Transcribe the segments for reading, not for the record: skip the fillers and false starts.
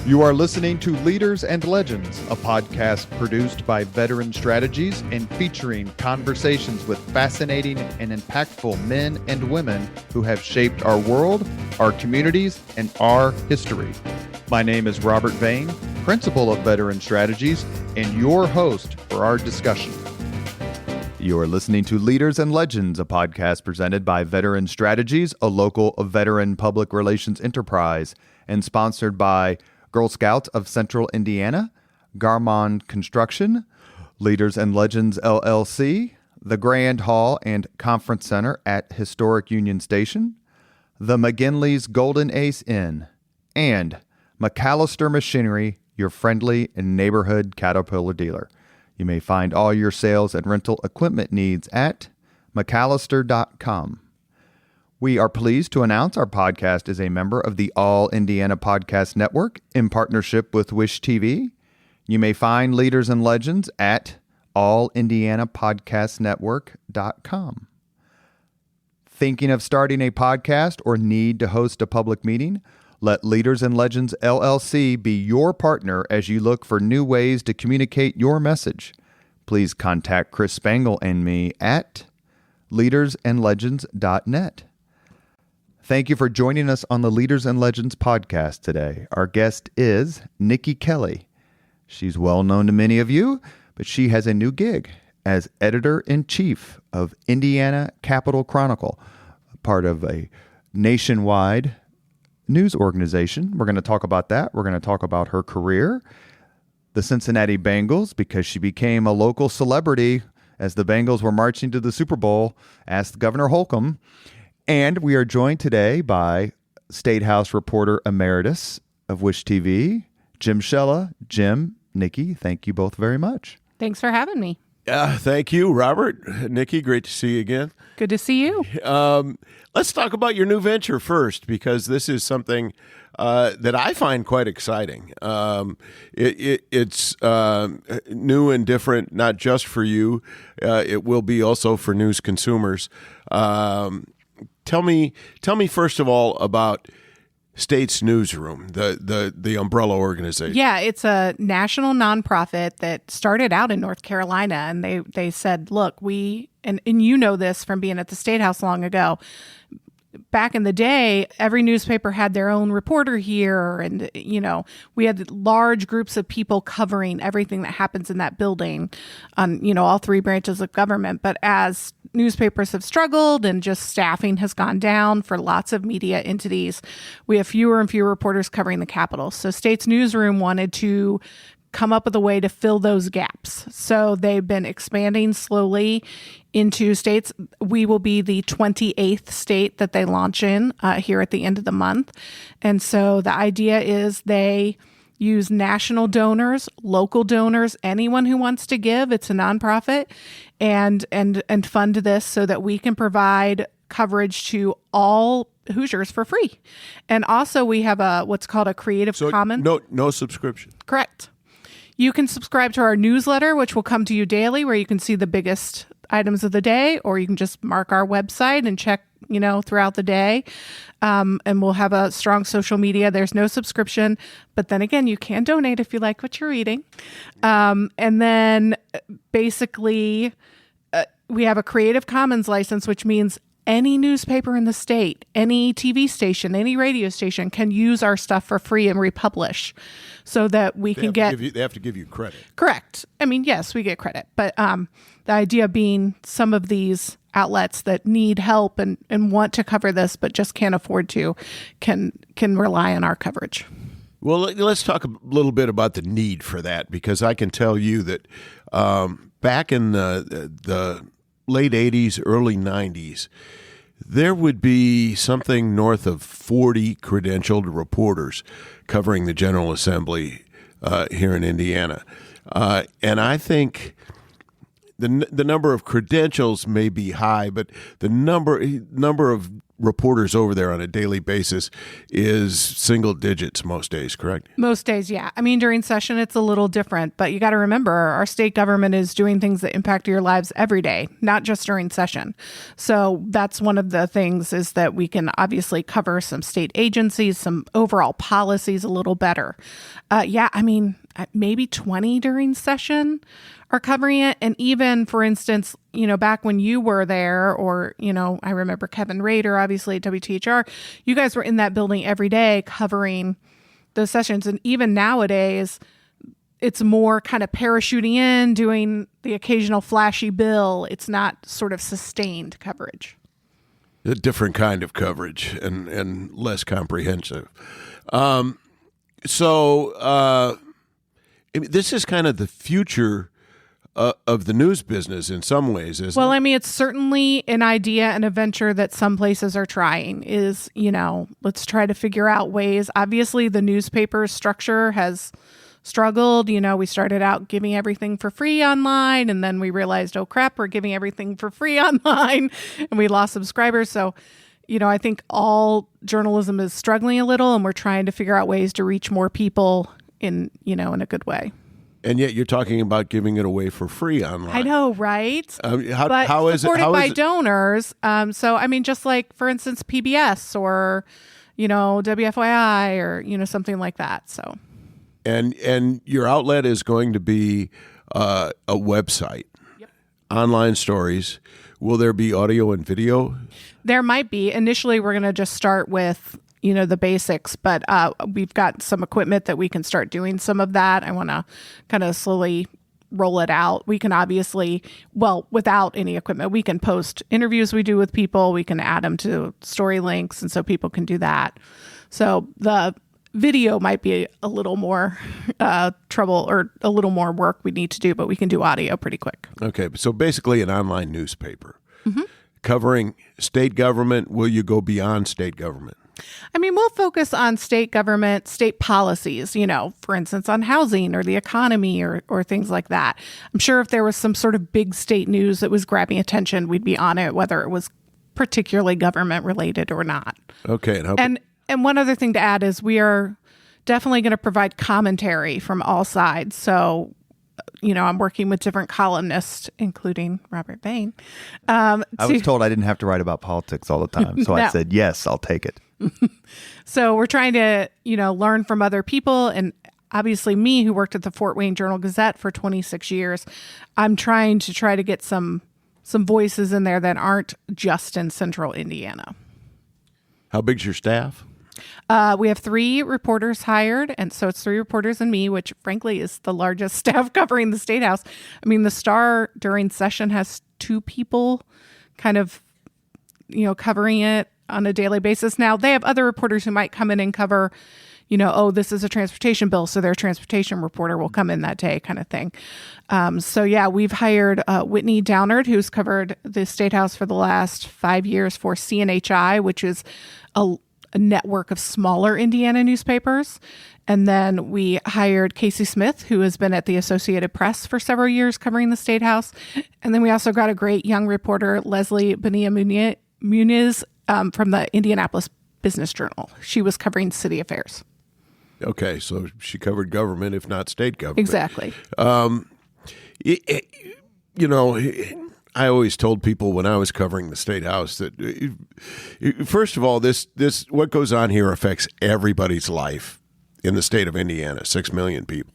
You are listening to Leaders and Legends, a podcast produced by Veteran Strategies and featuring conversations with fascinating and impactful men and women who have shaped our world, our communities, and our history. My name is Robert Vane, Principal of Veteran Strategies, and your host for our discussion. You are listening to Leaders and Legends, a podcast presented by Veteran Strategies, a local veteran public relations enterprise, and sponsored by Girl Scouts of Central Indiana, Garmon Construction, Leaders and Legends LLC, the Grand Hall and Conference Center at Historic Union Station, the McGinley's Golden Ace Inn, and McAllister Machinery, your friendly and neighborhood Caterpillar dealer. You may find all your sales and rental equipment needs at McAllister.com. We are pleased to announce our podcast is a member of the All Indiana Podcast Network in partnership with Wish TV. You may find Leaders and Legends at allindianapodcastnetwork.com. Thinking of starting a podcast or need to host a public meeting? Let Leaders and Legends LLC be your partner as you look for new ways to communicate your message. Please contact Chris Spangle and me at leadersandlegends.net. Thank you for joining us on the Leaders and Legends podcast today. Our guest is Niki Kelly. She's well known to many of you, but she has a new gig as editor-in-chief of Indiana Capital Chronicle, part of a nationwide news organization. We're going to talk about that. We're going to talk about her career, the Cincinnati Bengals, because she became a local celebrity as the Bengals were marching to the Super Bowl, asked Governor Holcomb. And we are joined today by State House reporter emeritus of Wish TV, Jim Shella. Jim, Niki, thank you both very much. Thanks for having me. Thank you, Robert. Niki, great to see you again. Good to see you. Let's talk about your new venture first, because this is something that I find quite exciting. It's new and different, not just for you. It will be also for news consumers. Tell me first of all about States Newsroom, the umbrella organization. Yeah, it's a national nonprofit that started out in North Carolina, and they said, look, and you know this from being at the State House long ago. Back in the day, every newspaper had their own reporter here, and we had large groups of people covering everything that happens in that building on all three branches of government. But as newspapers have struggled and just staffing has gone down for lots of media entities, we have fewer and fewer reporters covering the Capitol. So States Newsroom wanted to come up with a way to fill those gaps. So they've been expanding slowly into states. We will be the 28th state that they launch in here at the end of the month. And so the idea is they use national donors, local donors, anyone who wants to give. It's a nonprofit, and fund this so that we can provide coverage to all Hoosiers for free. And also we have what's called a Creative Commons. No subscription. Correct. You can subscribe to our newsletter, which will come to you daily, where you can see the biggest items of the day, or you can just mark our website and check, throughout the day. And we'll have a strong social media. There's no subscription, but then again, you can donate if you like what you're reading. And then basically, we have a Creative Commons license, which means any newspaper in the state, any TV station, any radio station can use our stuff for free and republish, so that we can get... They have to give you credit. Correct. I mean, yes, we get credit. But the idea being some of these outlets that need help and want to cover this but just can't afford to can rely on our coverage. Well, let's talk a little bit about the need for that, because I can tell you that back in the late 80s, early 90s, there would be something north of 40 credentialed reporters covering the General Assembly here in Indiana. And I think the number of credentials may be high, but the number of reporters over there on a daily basis is single digits most days, correct? Most days, yeah. I mean, during session, it's a little different, but you got to remember our state government is doing things that impact your lives every day, not just during session. So that's one of the things is that we can obviously cover some state agencies, some overall policies a little better. Yeah, I mean, maybe 20 during session are covering it. And even, for instance, back when you were there, or, I remember Kevin Rader, obviously at WTHR, you guys were in that building every day covering the sessions. And even nowadays, it's more kind of parachuting in, doing the occasional flashy bill. It's not sort of sustained coverage. A different kind of coverage and less comprehensive. This is kind of the future of the news business in some ways, isn't it? Well, I mean, it's certainly an idea and a venture that some places are trying is, let's try to figure out ways. Obviously, the newspaper structure has struggled. We started out giving everything for free online, and then we realized, oh, crap, we're giving everything for free online, and we lost subscribers. So, I think all journalism is struggling a little, and we're trying to figure out ways to reach more people in a good way. And yet you're talking about giving it away for free online. I know, right? How is it? Supported by donors. So, I mean, just like, for instance, PBS or, WFYI or, something like that. So. And your outlet is going to be a website, yep. Online stories. Will there be audio and video? There might be. Initially, we're going to just start with the basics, but we've got some equipment that we can start doing some of that. I want to kind of slowly roll it out. We can obviously, without any equipment, we can post interviews we do with people. We can add them to story links, and so people can do that. So the video might be a little more trouble or a little more work we need to do, but we can do audio pretty quick. Okay, so basically an online newspaper covering state government. Will you go beyond state government? I mean, we'll focus on state government, state policies, for instance, on housing or the economy or things like that. I'm sure if there was some sort of big state news that was grabbing attention, we'd be on it, whether it was particularly government related or not. Okay. And one other thing to add is we are definitely going to provide commentary from all sides. So, I'm working with different columnists, including Robert Bain. I was told I didn't have to write about politics all the time. So No. I said, yes, I'll take it. So we're trying to, learn from other people. And obviously me, who worked at the Fort Wayne Journal-Gazette for 26 years, I'm trying to get some voices in there that aren't just in central Indiana. How big's your staff? We have 3 reporters hired, and so it's 3 reporters and me, which frankly is the largest staff covering the State House. I mean, the Star during session has 2 people kind of, covering it on a daily basis. Now, they have other reporters who might come in and cover, this is a transportation bill, so their transportation reporter will come in that day kind of thing. So, yeah, we've hired Whitney Downard, who's covered the State House for the last 5 years for CNHI, which is a network of smaller Indiana newspapers. And then we hired Casey Smith, who has been at the Associated Press for several years covering the State House. And then we also got a great young reporter, Leslie Bonilla-Muniz, from the Indianapolis Business Journal. She was covering city affairs. Okay, so she covered government, if not state government. Exactly. I always told people when I was covering the State House that, first of all, this what goes on here affects everybody's life in the state of Indiana, 6 million people.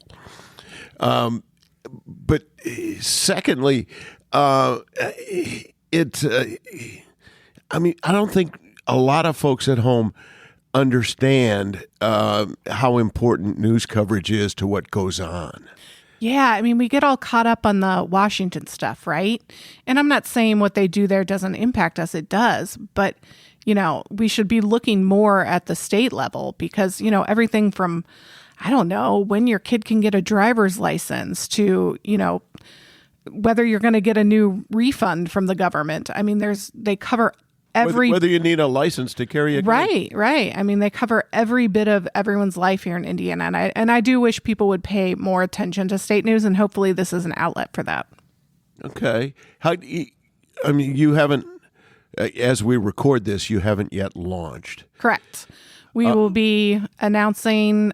But secondly, I don't think a lot of folks at home understand how important news coverage is to what goes on. Yeah, I mean, we get all caught up on the Washington stuff, right? And I'm not saying what they do there doesn't impact us. It does. But, we should be looking more at the state level because, everything from, I don't know, when your kid can get a driver's license to, whether you're going to get a new refund from the government. I mean, they cover whether you need a license to carry a gun. Right. I mean, they cover every bit of everyone's life here in Indiana, and I do wish people would pay more attention to state news, and hopefully this is an outlet for that. Okay. You haven't as we record this, you haven't yet launched. Correct. We will be announcing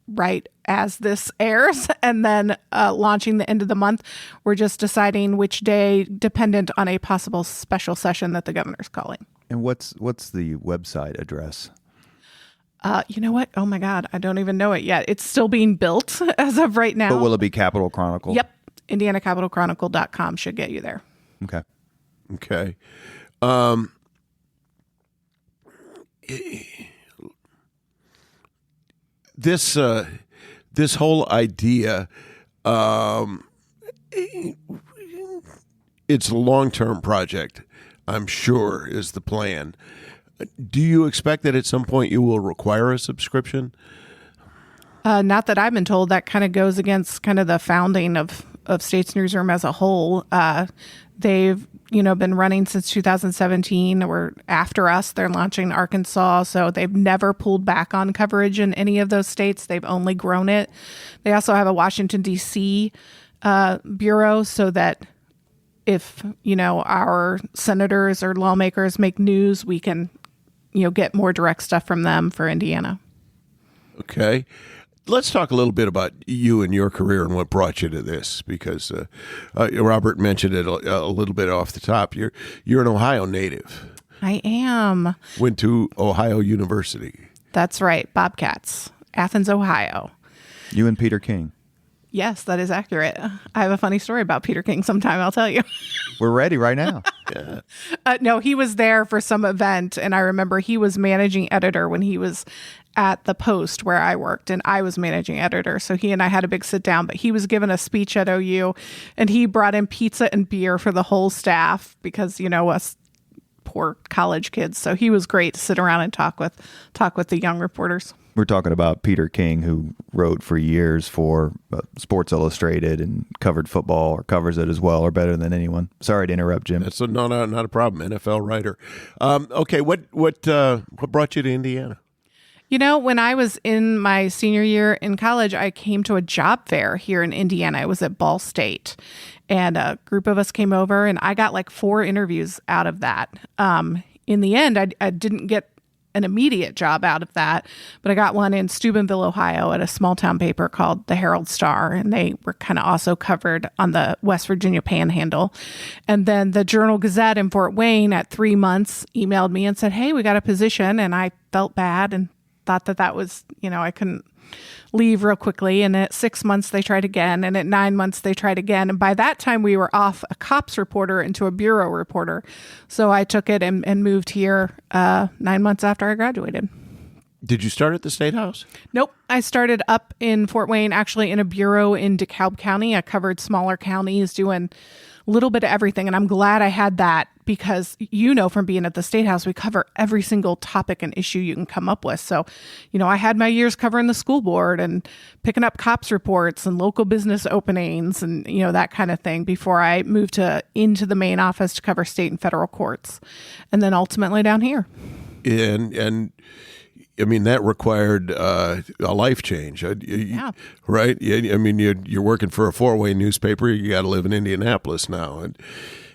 right as this airs, and then launching the end of the month. We're just deciding which day, dependent on a possible special session that the governor's calling. And what's the website address? You know what? Oh my God, I don't even know it yet. It's still being built as of right now. But will it be Capital Chronicle? Yep. IndianaCapitalChronicle.com should get you there. Okay. Okay. This whole idea, it's a long-term project, I'm sure, is the plan. Do you expect that at some point you will require a subscription? Not that I've been told. That kind of goes against kind of the founding of States Newsroom as a whole. They've been running since 2017. Or after us, they're launching Arkansas, so they've never pulled back on coverage in any of those states. They've only grown it. They also have a Washington D.C. bureau, so that if our senators or lawmakers make news, we can get more direct stuff from them for Indiana. Okay. Let's talk a little bit about you and your career and what brought you to this, because Robert mentioned it a little bit off the top. You're an Ohio native. I am. Went to Ohio University. That's right. Bobcats, Athens, Ohio. You and Peter King. Yes, that is accurate. I have a funny story about Peter King sometime, I'll tell you. We're ready right now. Yeah. No, he was there for some event, and I remember he was managing editor when he was at the Post where I worked, and I was managing editor. So he and I had a big sit down, but he was giving a speech at OU, and he brought in pizza and beer for the whole staff because, us poor college kids. So he was great to sit around and talk with the young reporters. We're talking about Peter King, who wrote for years for Sports Illustrated and covered football, or covers it as well, or better than anyone. Sorry to interrupt, Jim. That's not a problem. NFL writer. Okay, what brought you to Indiana? When I was in my senior year in college, I came to a job fair here in Indiana. I was at Ball State, and a group of us came over, and I got like 4 interviews out of that. In the end, I didn't get an immediate job out of that, but I got one in Steubenville, Ohio at a small town paper called the Herald Star, and they were kind of also covered on the West Virginia Panhandle. And then the Journal Gazette in Fort Wayne at 3 months emailed me and said, "Hey, we got a position," and I felt bad and thought that was, I couldn't leave real quickly. And at 6 months, they tried again. And at 9 months, they tried again. And by that time, we were off a cops reporter into a bureau reporter. So I took it and moved here 9 months after I graduated. Did you start at the State House? Nope. I started up in Fort Wayne, actually in a bureau in DeKalb County. I covered smaller counties, doing a little bit of everything. And I'm glad I had that because, from being at the State House, we cover every single topic and issue you can come up with. So, I had my years covering the school board and picking up cops reports and local business openings and, that kind of thing before I moved into the main office to cover state and federal courts. And then ultimately down here. And I mean, that required a life change, Yeah. right? I mean, you're working for a 4-way newspaper. You got to live in Indianapolis now. And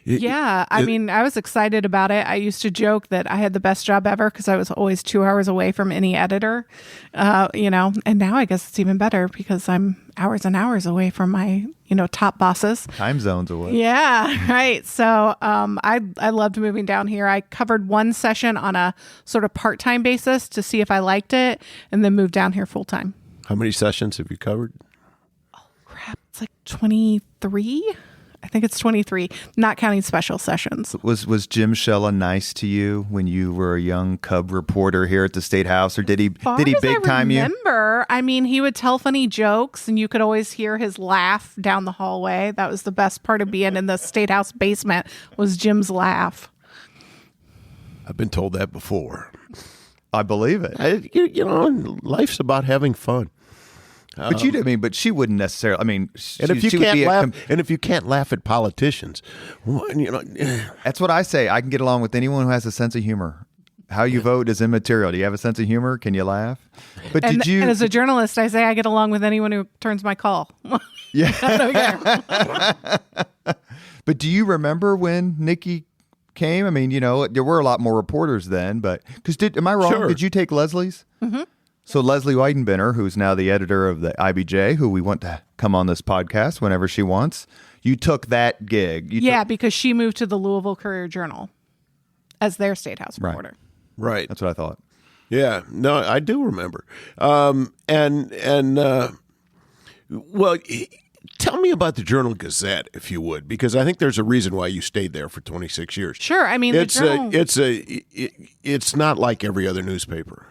I was excited about it. I used to joke that I had the best job ever because I was always 2 hours away from any editor, and now I guess it's even better because I'm hours and hours away from my, top bosses. Time zones away. Yeah, right. So I loved moving down here. I covered one session on a sort of part-time basis to see if I liked it, and then moved down here full-time. How many sessions have you covered? Oh, crap. It's like 23. I think it's 23, not counting special sessions. Was Jim Shella nice to you when you were a young cub reporter here at the State House, or did he big time you? I mean, he would tell funny jokes, and you could always hear his laugh down the hallway. That was the best part of being in the State House basement, was Jim's laugh. I've been told that before. I believe it. Life's about having fun. But she wouldn't necessarily. I mean, and if you can't laugh at politicians, that's what I say. I can get along with anyone who has a sense of humor. How you vote is immaterial. Do you have a sense of humor? Can you laugh? But and as a journalist, I say I get along with anyone who turns my call. Yeah. I don't care. But do you remember when Niki came? I mean, there were a lot more reporters then, but am I wrong? Sure. Did you take Leslie's? Mm-hmm. So Leslie Weidenbender, who's now the editor of the IBJ, who we want to come on this podcast whenever she wants, you took that gig. Because she moved to the Louisville Courier-Journal as their State House reporter. Right. That's what I thought. Yeah. No, I do remember. Well, tell me about the Journal-Gazette, if you would, because I think there's a reason why you stayed there for 26 years. Sure. I mean, it's not like every other newspaper.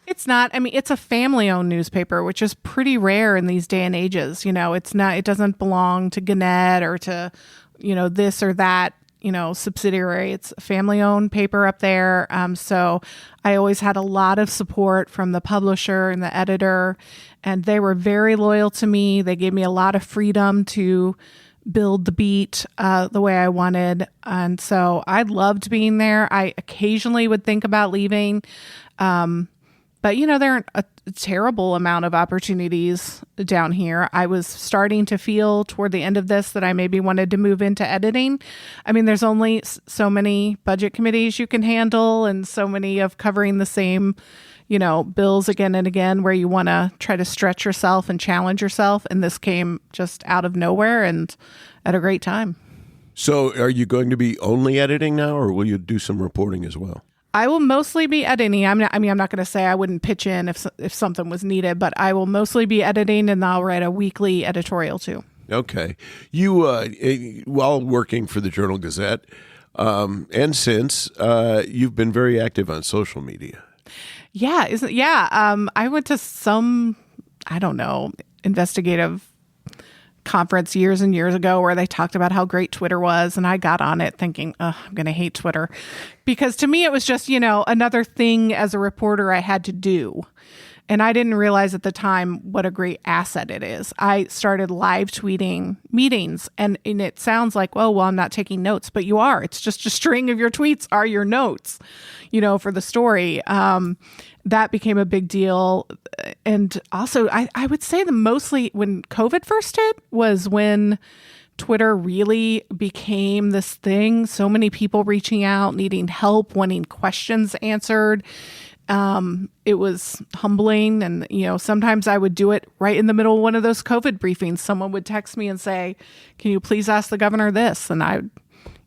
It's not. I mean, it's a family-owned newspaper, which is pretty rare in these day and ages. It's not. It doesn't belong to Gannett or to, this or that, subsidiary. It's a family-owned paper up there. So I always had a lot of support from the publisher and the editor, and they were very loyal to me. They gave me a lot of freedom to build the beat the way I wanted. And so I loved being there. I occasionally would think about leaving. But, there aren't a terrible amount of opportunities down here. I was starting to feel toward the end of this that I maybe wanted to move into editing. I mean, there's only so many budget committees you can handle and so many of covering the same, bills again and again where you want to try to stretch yourself and challenge yourself. And this came just out of nowhere and at a great time. So are you going to be only editing now, or will you do some reporting as well? I will mostly be editing. I'm not going to say I wouldn't pitch in if something was needed, but I will mostly be editing, and I'll write a weekly editorial too. Okay. You, while working for the Journal-Gazette, and since, you've been very active on social media. Yeah. I went to some, investigative conference years and years ago where they talked about how great Twitter was, and I got on it thinking, I'm going to hate Twitter, because to me it was just, another thing as a reporter I had to do. And I didn't realize at the time what a great asset it is. I started live tweeting meetings, and it sounds like, I'm not taking notes, but you are. It's just a string of your tweets are your notes, for the story. That became a big deal. And also, I would say mostly when COVID first hit was when Twitter really became this thing. So many people reaching out, needing help, wanting questions answered. It was humbling. And, sometimes I would do it right in the middle of one of those COVID briefings. Someone would text me and say, can you please ask the governor this? And I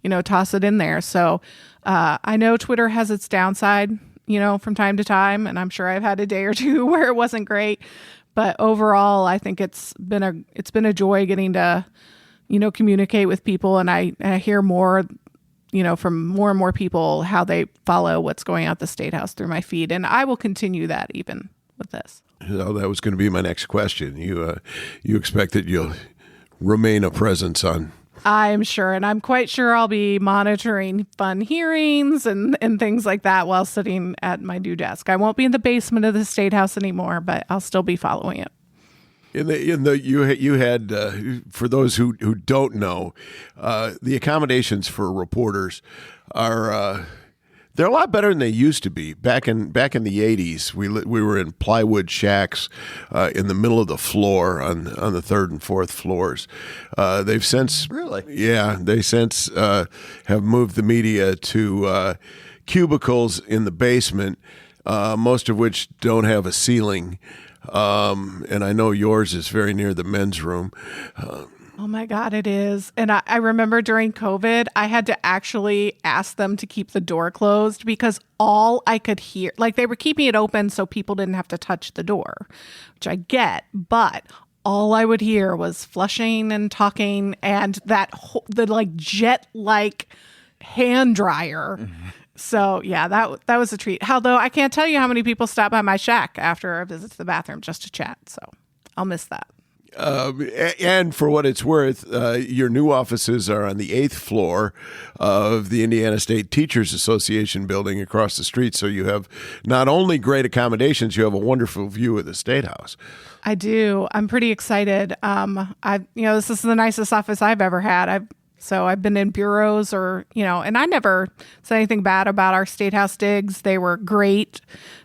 would, toss it in there. So I know Twitter has its downside, from time to time. And I'm sure I've had a day or two where it wasn't great. But overall, I think it's been a joy getting to, communicate with people. And I hear more, from more and more people how they follow what's going on at the State House through my feed. And I will continue that even with this. That was going to be my next question. You expect that you'll remain a presence on... I'm sure. And I'm quite sure I'll be monitoring fun hearings and things like that while sitting at my new desk. I won't be in the basement of the State House anymore, but I'll still be following it. You had for those who don't know, the accommodations for reporters are they're a lot better than they used to be. Back in the 80s, we were in plywood shacks in the middle of the floor on the third and fourth floors. They've since they since have moved the media to cubicles in the basement, most of which don't have a ceiling. And I know yours is very near the men's room. Oh my God, it is. And I remember during COVID, I had to actually ask them to keep the door closed because all I could hear, like they were keeping it open so people didn't have to touch the door, which I get, but all I would hear was flushing and talking and the like jet-like hand dryer. Mm-hmm. So yeah, that was a treat. Although I can't tell you how many people stop by my shack after a visit to the bathroom just to chat. So I'll miss that. And for what it's worth, your new offices are on the 8th floor of the Indiana State Teachers Association building across the street. So you have not only great accommodations, you have a wonderful view of the State House. I do. I'm pretty excited. This is the nicest office I've ever had. I've been in bureaus and I never said anything bad about our State House digs. They were great.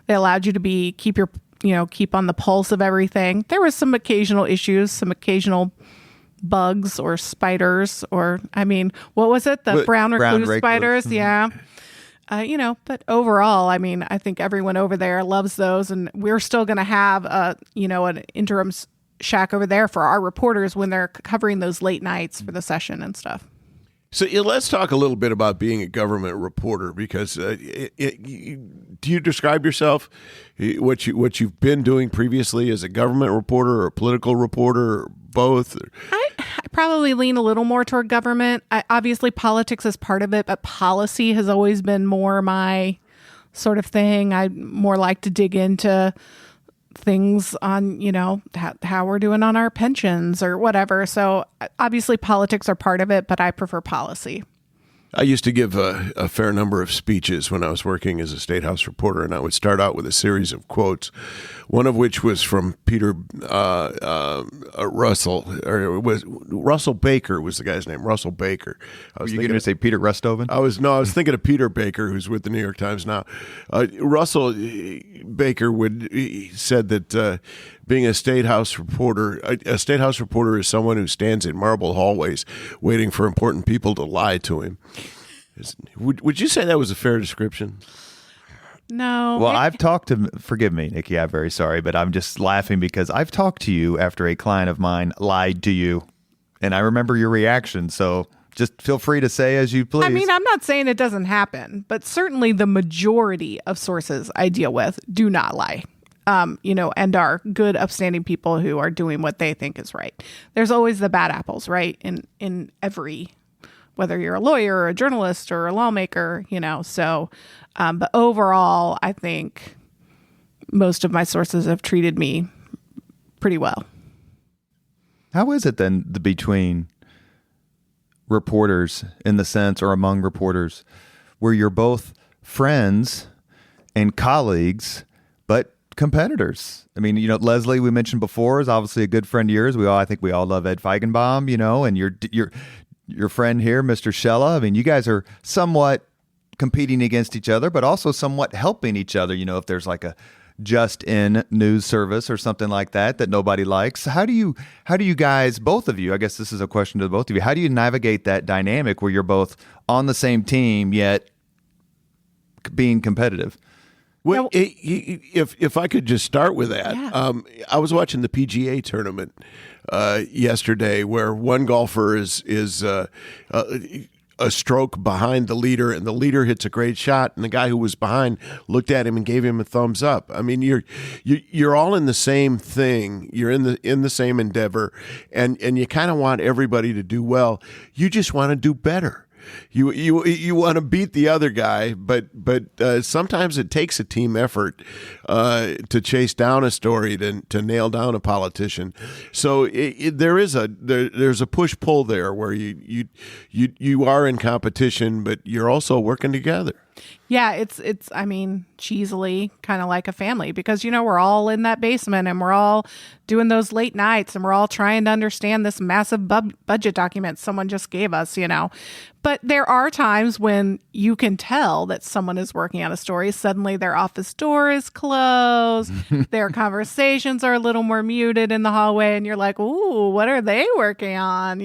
They allowed you to keep on the pulse of everything. There was some occasional issues, some occasional, bugs or spiders, or I mean, what was it? The brown recluse spiders. Mm-hmm. Yeah. But overall, I mean, I think everyone over there loves those, and we're still going to have an interim shack over there for our reporters when they're covering those late nights for the session and stuff. So let's talk a little bit about being a government reporter, because do you describe yourself, what you've been doing previously as a government reporter or a political reporter, or both? I probably lean a little more toward government. Obviously, politics is part of it, but policy has always been more my sort of thing. I more like to dig into things on, how we're doing on our pensions or whatever. So obviously politics are part of it, but I prefer policy. I used to give a fair number of speeches when I was working as a State House reporter, and I would start out with a series of quotes, one of which was from Peter Russell, or it was Russell Baker was the guy's name, Russell Baker. Were you going to say Peter Rustoven? I was thinking of Peter Baker, who's with the New York Times now. Russell Baker said that being a State House reporter is someone who stands in marble hallways waiting for important people to lie to him. Would you say that was a fair description? No. Well, I've talked to, forgive me, Nikki, I'm very sorry, but I'm just laughing because I've talked to you after a client of mine lied to you, and I remember your reaction, so just feel free to say as you please. I mean, I'm not saying it doesn't happen, but certainly the majority of sources I deal with do not lie. And are good, upstanding people who are doing what they think is right. There's always the bad apples, right? In every, whether you're a lawyer or a journalist or a lawmaker, so, but overall, I think most of my sources have treated me pretty well. How is it then between reporters in the sense, or among reporters, where you're both friends and colleagues, but competitors? I mean, Leslie, we mentioned before, is obviously a good friend of yours. I think we all love Ed Feigenbaum, and your friend here, Mr. Shella. I mean, you guys are somewhat competing against each other, but also somewhat helping each other. If there's like a just in news service or something like that nobody likes. How do you guys, both of you, I guess this is a question to both of you, how do you navigate that dynamic where you're both on the same team yet being competitive? Well, if I could just start with that, yeah. I was watching the PGA tournament yesterday, where one golfer is a stroke behind the leader, and the leader hits a great shot, and the guy who was behind looked at him and gave him a thumbs up. I mean, you're all in the same thing. You're in the same endeavor, and you kind of want everybody to do well. You just want to do better. You want to beat the other guy, but sometimes it takes a team effort to chase down a story, to nail down a politician. So there's a push pull there where you are in competition, but you're also working together. Yeah, it's I mean, cheesily kind of like a family, because we're all in that basement and we're all doing those late nights and we're all trying to understand this massive budget document someone just gave us, But there are times when you can tell that someone is working on a story. Suddenly their office door is closed, their conversations are a little more muted in the hallway, and you're like, ooh, what are they working on,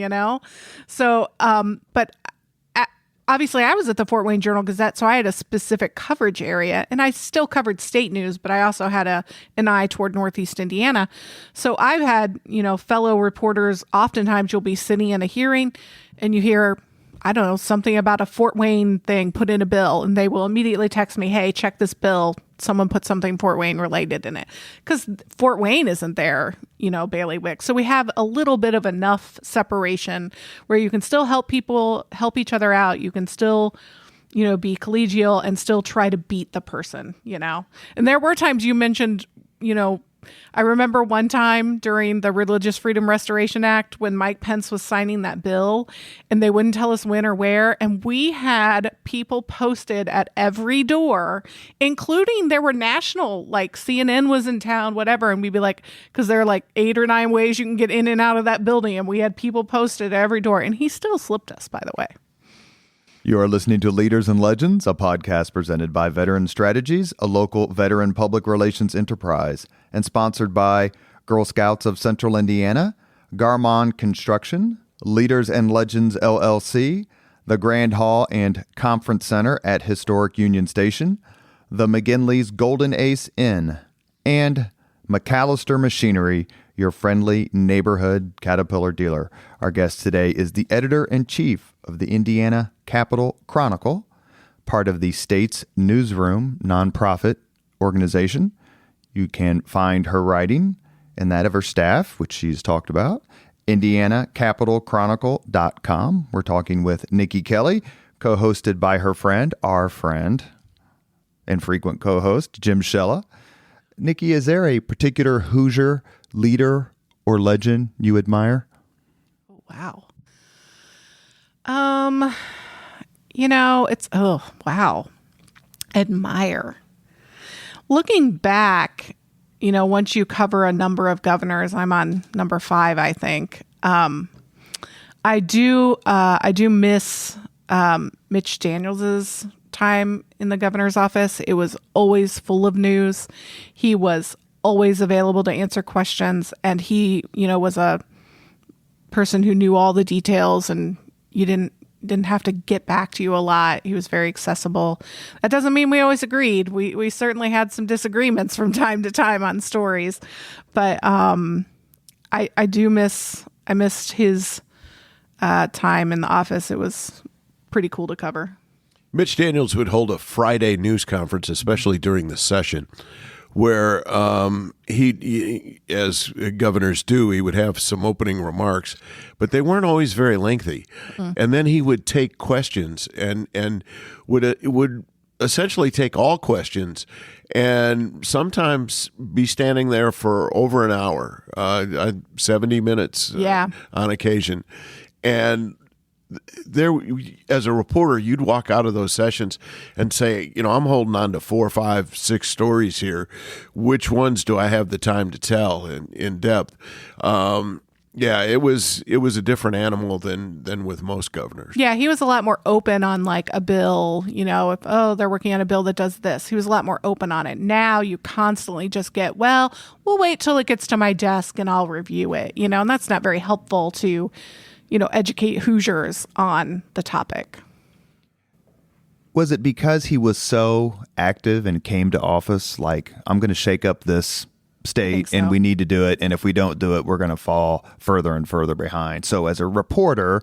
So, but obviously, I was at the Fort Wayne Journal-Gazette, so I had a specific coverage area, and I still covered state news, but I also had an eye toward Northeast Indiana. So I've had, fellow reporters, oftentimes you'll be sitting in a hearing, and you hear, I don't know, something about a Fort Wayne thing put in a bill, and they will immediately text me, hey, check this bill. Someone put something Fort Wayne related in it, because Fort Wayne isn't there, bailiwick. So we have a little bit of enough separation where you can still help each other out. You can still, be collegial and still try to beat the person, And there were times you mentioned, I remember one time during the Religious Freedom Restoration Act when Mike Pence was signing that bill and they wouldn't tell us when or where. And we had people posted at every door, including there were national, like CNN was in town, whatever. And we'd be like, because there are like 8 or 9 ways you can get in and out of that building. And we had people posted at every door. And he still slipped us, by the way. You are listening to Leaders and Legends, a podcast presented by Veteran Strategies, a local veteran public relations enterprise, and sponsored by Girl Scouts of Central Indiana, Garmon Construction, Leaders and Legends LLC, the Grand Hall and Conference Center at Historic Union Station, the McGinley's Golden Ace Inn, and McAllister Machinery, your friendly neighborhood Caterpillar dealer. Our guest today is the editor-in-chief of the Indiana Capital Chronicle, part of the States Newsroom nonprofit organization. You can find her writing and that of her staff, which she's talked about, IndianaCapitalChronicle.com. We're talking with Niki Kelly, co-hosted by her friend, our friend, and frequent co-host, Jim Shella. Niki, is there a particular Hoosier leader or legend you admire? Wow. Admire. Looking back, once you cover a number of governors, I'm on number 5, I think. I do miss Mitch Daniels's time in the governor's office. It was always full of news. He was always available to answer questions, and he, was a person who knew all the details, and you didn't have to get back to you a lot. He was very accessible. That doesn't mean we always agreed. We certainly had some disagreements from time to time on stories, but I missed his time in the office. It was pretty cool to cover. Mitch Daniels would hold a Friday news conference, especially during the session, where he, as governors do, he would have some opening remarks, but they weren't always very lengthy. And then he would take questions and would essentially take all questions and sometimes be standing there for over an hour, 70 minutes on occasion. And there, as a reporter, you'd walk out of those sessions and say, I'm holding on to 4, 5, 6 stories here. Which ones do I have the time to tell in depth? It was a different animal than with most governors. Yeah, he was a lot more open on like a bill, if, they're working on a bill that does this. He was a lot more open on it. Now you constantly just get, we'll wait till it gets to my desk and I'll review it, and that's not very helpful to educate Hoosiers on the topic. Was it because he was so active and came to office like, I'm going to shake up this state and we need to do it, and if we don't do it, we're going to fall further and further behind? So as a reporter,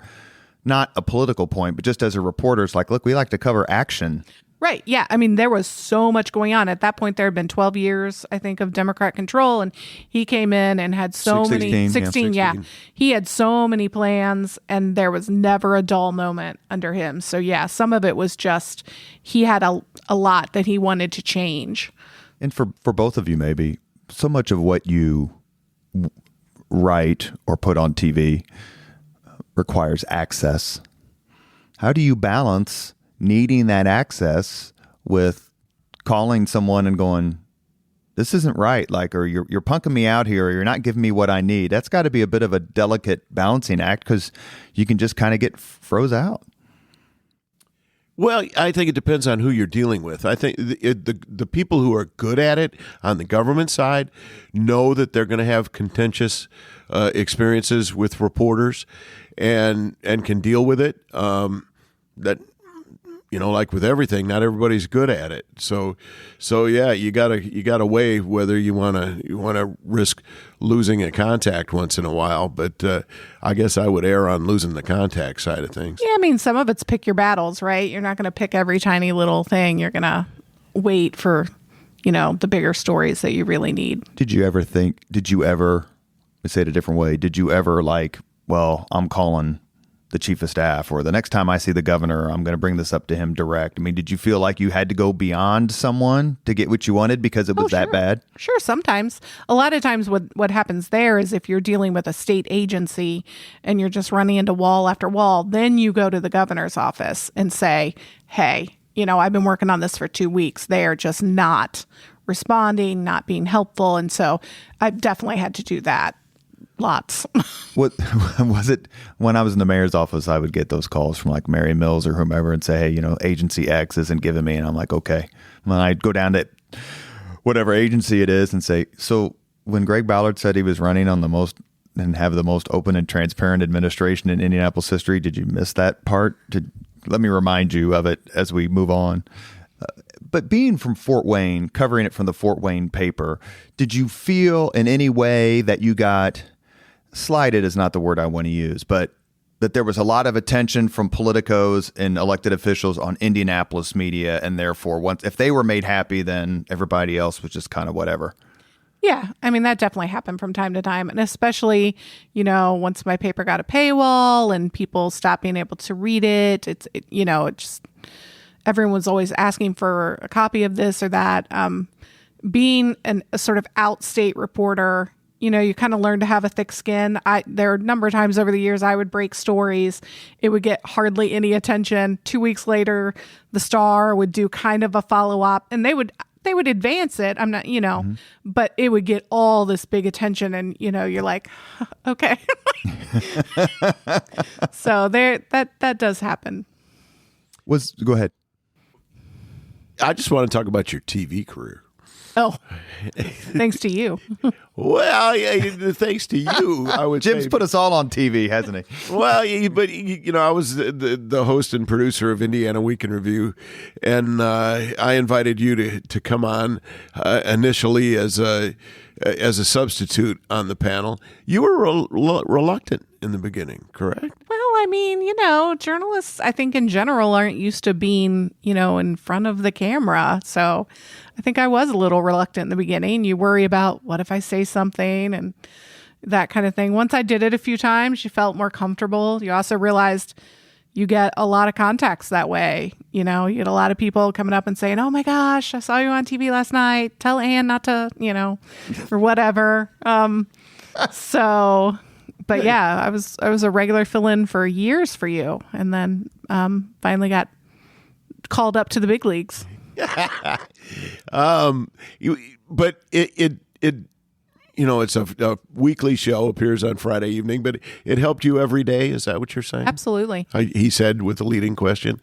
not a political point, but just as a reporter, it's like, look, we like to cover action. Right. Yeah. I mean, there was so much going on. At that point, there had been 12 years, I think, of Democrat control. And he came in and had so 16. He had so many plans, and there was never a dull moment under him. So, yeah, some of it was just he had a lot that he wanted to change. And for both of you, maybe, so much of what you write or put on TV requires access. How do you balance needing that access with calling someone and going, this isn't right, or you're punking me out here, or you're not giving me what I need? That's got to be a bit of a delicate balancing act, because you can just kind of get froze out. Well, I think it depends on who you're dealing with. I think the people who are good at it on the government side know that they're going to have contentious experiences with reporters and can deal with it. Like with everything, not everybody's good at it. So yeah, you gotta weigh whether you wanna risk losing a contact once in a while. But I guess I would err on losing the contact side of things. Yeah, I mean, some of it's pick your battles, right? You're not going to pick every tiny little thing. You're going to wait for, the bigger stories that you really need. Did you ever, let's say it a different way, did you ever I'm calling the chief of staff, or the next time I see the governor, I'm going to bring this up to him direct? I mean, did you feel like you had to go beyond someone to get what you wanted because it was that bad? Sure. Sometimes. A lot of times what happens there is if you're dealing with a state agency and you're just running into wall after wall, then you go to the governor's office and say, hey, I've been working on this for 2 weeks. They are just not responding, not being helpful. And so I've definitely had to do that. Lots. What was it when I was in the mayor's office? I would get those calls from Mary Mills or whomever and say, hey, agency X isn't giving me. And I'm like, okay. And then I'd go down to whatever agency it is and say, so when Greg Ballard said he was running on the most and have the most open and transparent administration in Indianapolis history. Did you miss that part? Let me remind you of it as we move on. But being from Fort Wayne, covering it from the Fort Wayne paper, did you feel in any way that you got slighted is not the word I want to use, but that there was a lot of attention from politicos and elected officials on Indianapolis media, and therefore if they were made happy, then everybody else was just kind of whatever? Yeah, I mean, that definitely happened from time to time. And especially, once my paper got a paywall and people stopped being able to read it, it just, everyone was always asking for a copy of this or that. Being a sort of outstate reporter, you kind of learn to have a thick skin. There are a number of times over the years I would break stories. It would get hardly any attention. 2 weeks later, the Star would do kind of a follow-up, and they would advance it. I'm not, but it would get all this big attention, and you're like, okay. So that does happen. Go ahead. I just want to talk about your TV career. Oh, thanks to you. Well, yeah, thanks to you, I would Jim's say. put us all on TV, hasn't he? Well, but I was the host and producer of Indiana Week in Review, and I invited you to come on initially as a substitute on the panel. You were reluctant in the beginning, correct? Well, I mean, journalists, I think in general, aren't used to being, in front of the camera. So I think I was a little reluctant in the beginning. You worry about what if I say something and that kind of thing. Once I did it a few times, you felt more comfortable. You also realized you get a lot of contacts that way. You get a lot of people coming up and saying, "Oh my gosh, I saw you on TV last night. Tell Ann not to, or whatever." But yeah, I was a regular fill-in for years for you, and then finally got called up to the big leagues. But it's a weekly show, appears on Friday evening, but it helped you every day. Is that what you're saying? Absolutely. He said with the leading question.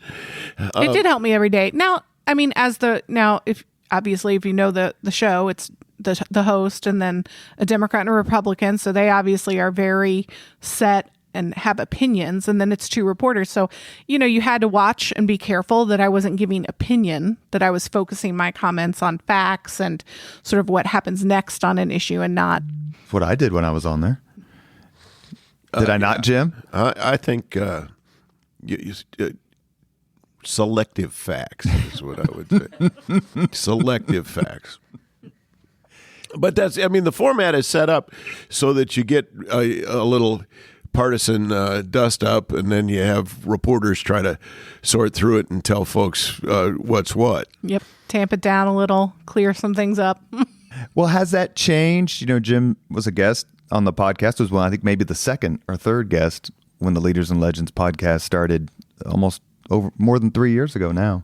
It did help me every day. Now, I mean, if you know the show, it's the host and then a Democrat and a Republican. So they obviously are very set and have opinions. And then it's two reporters. So, you had to watch and be careful that I wasn't giving opinion, that I was focusing my comments on facts and sort of what happens next on an issue and not. That's what I did when I was on there. Did I not, Jim? I think selective facts is what I would say. Selective facts. But the format is set up so that you get a little partisan dust up, and then you have reporters try to sort through it and tell folks what's what. Yep. Tamp it down a little, clear some things up. Well, has that changed? Jim was a guest on the podcast, was I think maybe the second or third guest when the Leaders and Legends podcast started almost more than 3 years ago now.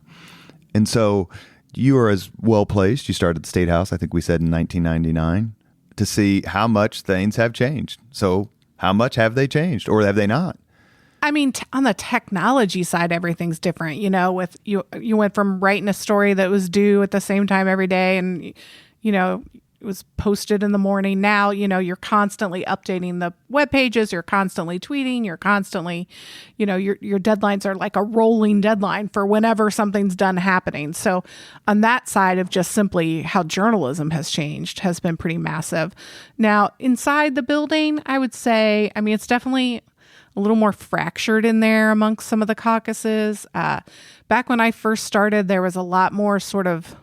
And so you are as well placed. You started the State House, I think we said in 1999, to see how much things have changed. So how much have they changed, or have they not? I mean, on the technology side, everything's different. With you went from writing a story that was due at the same time every day, and it was posted in the morning. Now, you're constantly updating the web pages. You're constantly tweeting. You're constantly, your deadlines are like a rolling deadline for whenever something's done happening. So on that side of just simply how journalism has changed has been pretty massive. Now, inside the building, I would say, it's definitely a little more fractured in there amongst some of the caucuses. Back when I first started, there was a lot more sort of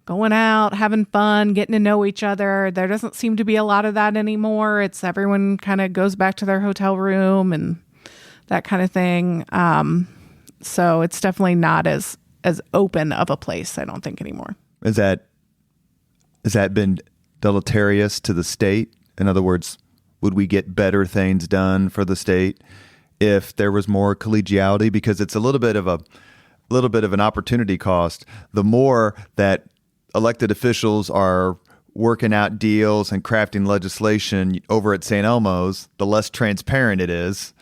going out, having fun, getting to know each other. There doesn't seem to be a lot of that anymore. It's everyone kind of goes back to their hotel room and that kind of thing. So it's definitely not as open of a place, I don't think, anymore. Has that been deleterious to the state? In other words, would we get better things done for the state if there was more collegiality? Because it's a little bit of an opportunity cost. The more that elected officials are working out deals and crafting legislation over at St. Elmo's, the less transparent it is.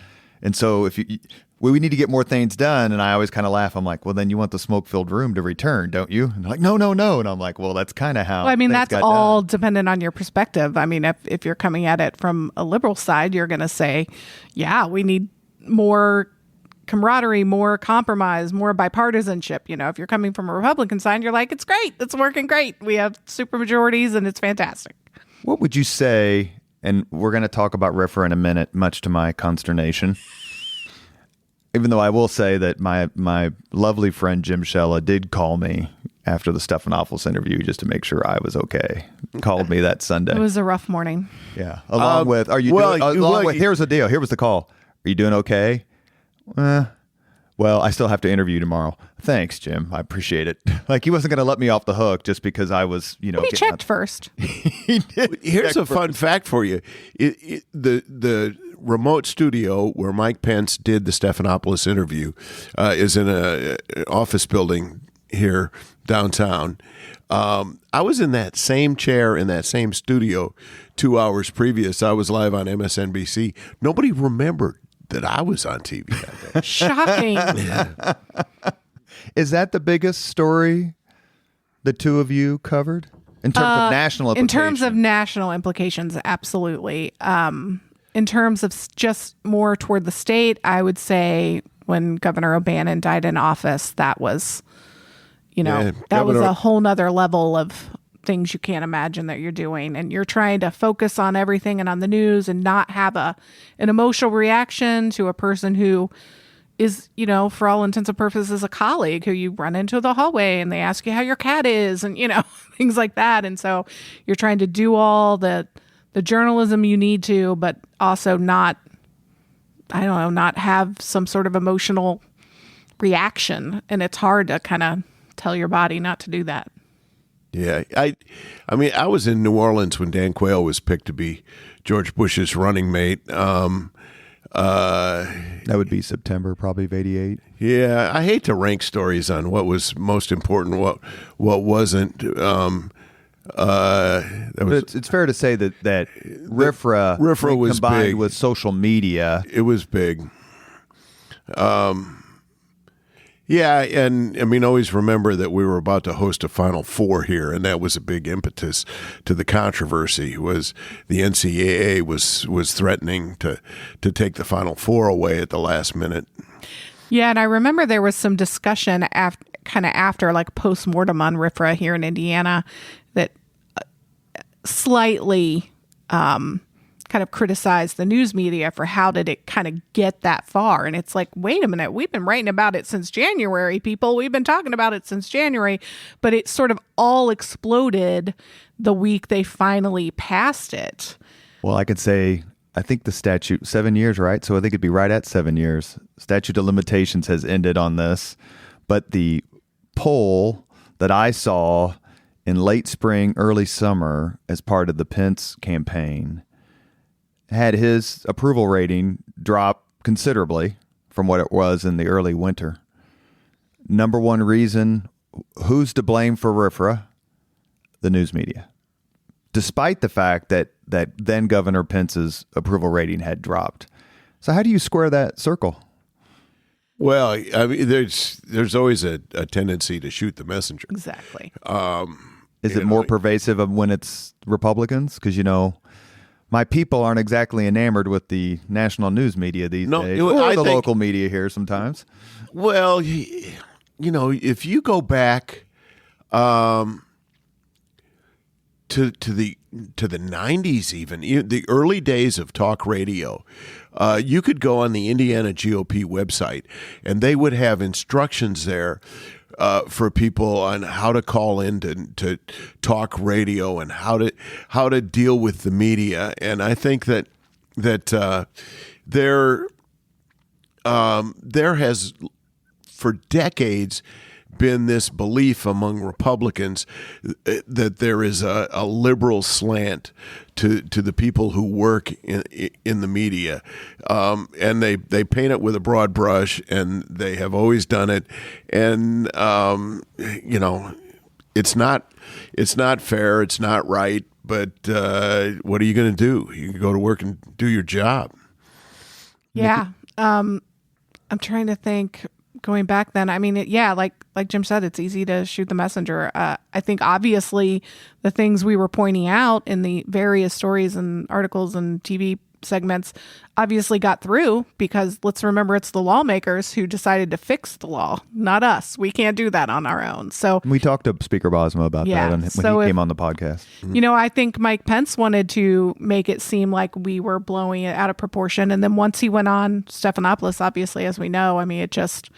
And so we need to get more things done. And I always kind of laugh. I'm like, well, then you want the smoke-filled room to return, don't you? And they're like, no. And I'm like, well, that's kind of how. Well, I mean, things that's got all done. dependent on your perspective. I mean, if you're coming at it from a liberal side, you're going to say, yeah, we need more camaraderie, more compromise, more bipartisanship. You know, if you're coming from a Republican side, you're like, it's great. It's working great. We have supermajorities and it's fantastic. What would you say, and we're going to talk about RFRA in a minute, much to my consternation, even though I will say that my lovely friend Jim Shella did call me after the Stephanopoulos interview just to make sure I was okay. Called me that Sunday. It was a rough morning. Yeah. Along with, here's the deal. Here was the call. Are you doing okay? Well, I still have to interview tomorrow. Thanks, Jim. I appreciate it. Like, he wasn't going to let me off the hook just because I was, He checked first. He did. Here's a fun fact for you. The remote studio where Mike Pence did the Stephanopoulos interview is in an office building here downtown. I was in that same chair in that same studio 2 hours previous. I was live on MSNBC. Nobody remembered that I was on TV that day. Shocking. Is that the biggest story the two of you covered in terms of national implications? In terms of national implications, absolutely. In terms of just more toward the state, I would say when Governor O'Bannon died in office, that was, that was a whole nother level of things you can't imagine that you're doing. And you're trying to focus on everything and on the news and not have an emotional reaction to a person who is, for all intents and purposes, a colleague who you run into the hallway and they ask you how your cat is and, things like that. And so you're trying to do all the journalism you need to, but also not have some sort of emotional reaction. And it's hard to kind of tell your body not to do that. Yeah, I mean, I was in New Orleans when Dan Quayle was picked to be George Bush's running mate. That would be September, probably of '88. Yeah, I hate to rank stories on what was most important, what wasn't. It's fair to say that RFRA was combined big with social media. It was big. Yeah, and I mean, always remember that we were about to host a Final Four here, and that was a big impetus to the controversy. Was the NCAA was threatening to take the Final Four away at the last minute. Yeah, and I remember there was some discussion after like post-mortem on RFRA here in Indiana that slightly kind of criticized the news media for how did it kind of get that far. And it's like, wait a minute, we've been writing about it since January, people. We've been talking about it since January, but it sort of all exploded the week they finally passed it. Well, I could say, I think the statute, 7 years, right? So I think it'd be right at 7 years. Statute of limitations has ended on this. But the poll that I saw in late spring, early summer, as part of the Pence campaign, had his approval rating drop considerably from what it was in the early winter. Number one reason, who's to blame for RFRA? The news media. Despite the fact that then Governor Pence's approval rating had dropped. So how do you square that circle? Well, I mean, there's always a tendency to shoot the messenger. Exactly. Is it more pervasive of when it's Republicans? Because, my people aren't exactly enamored with the national news media these days, or the local media here sometimes. Well, if you go back to the 90s, even the early days of talk radio, you could go on the Indiana GOP website, and they would have instructions there for people on how to call in to talk radio and how to deal with the media. And I think that there has for decades been this belief among Republicans that there is a liberal slant to the people who work in the media, and they paint it with a broad brush, and they have always done it, and it's not fair, it's not right, but what are you going to do? You can go to work and do your job. Yeah. I'm trying to think. Going back then, I mean, like Jim said, it's easy to shoot the messenger. I think obviously the things we were pointing out in the various stories and articles and TV segments obviously got through, because let's remember, it's the lawmakers who decided to fix the law, not us. We can't do that on our own. So We talked to Speaker Bosma about that when he came on the podcast. I think Mike Pence wanted to make it seem like we were blowing it out of proportion. And then once he went on Stephanopoulos, obviously, as we know, I mean, it just,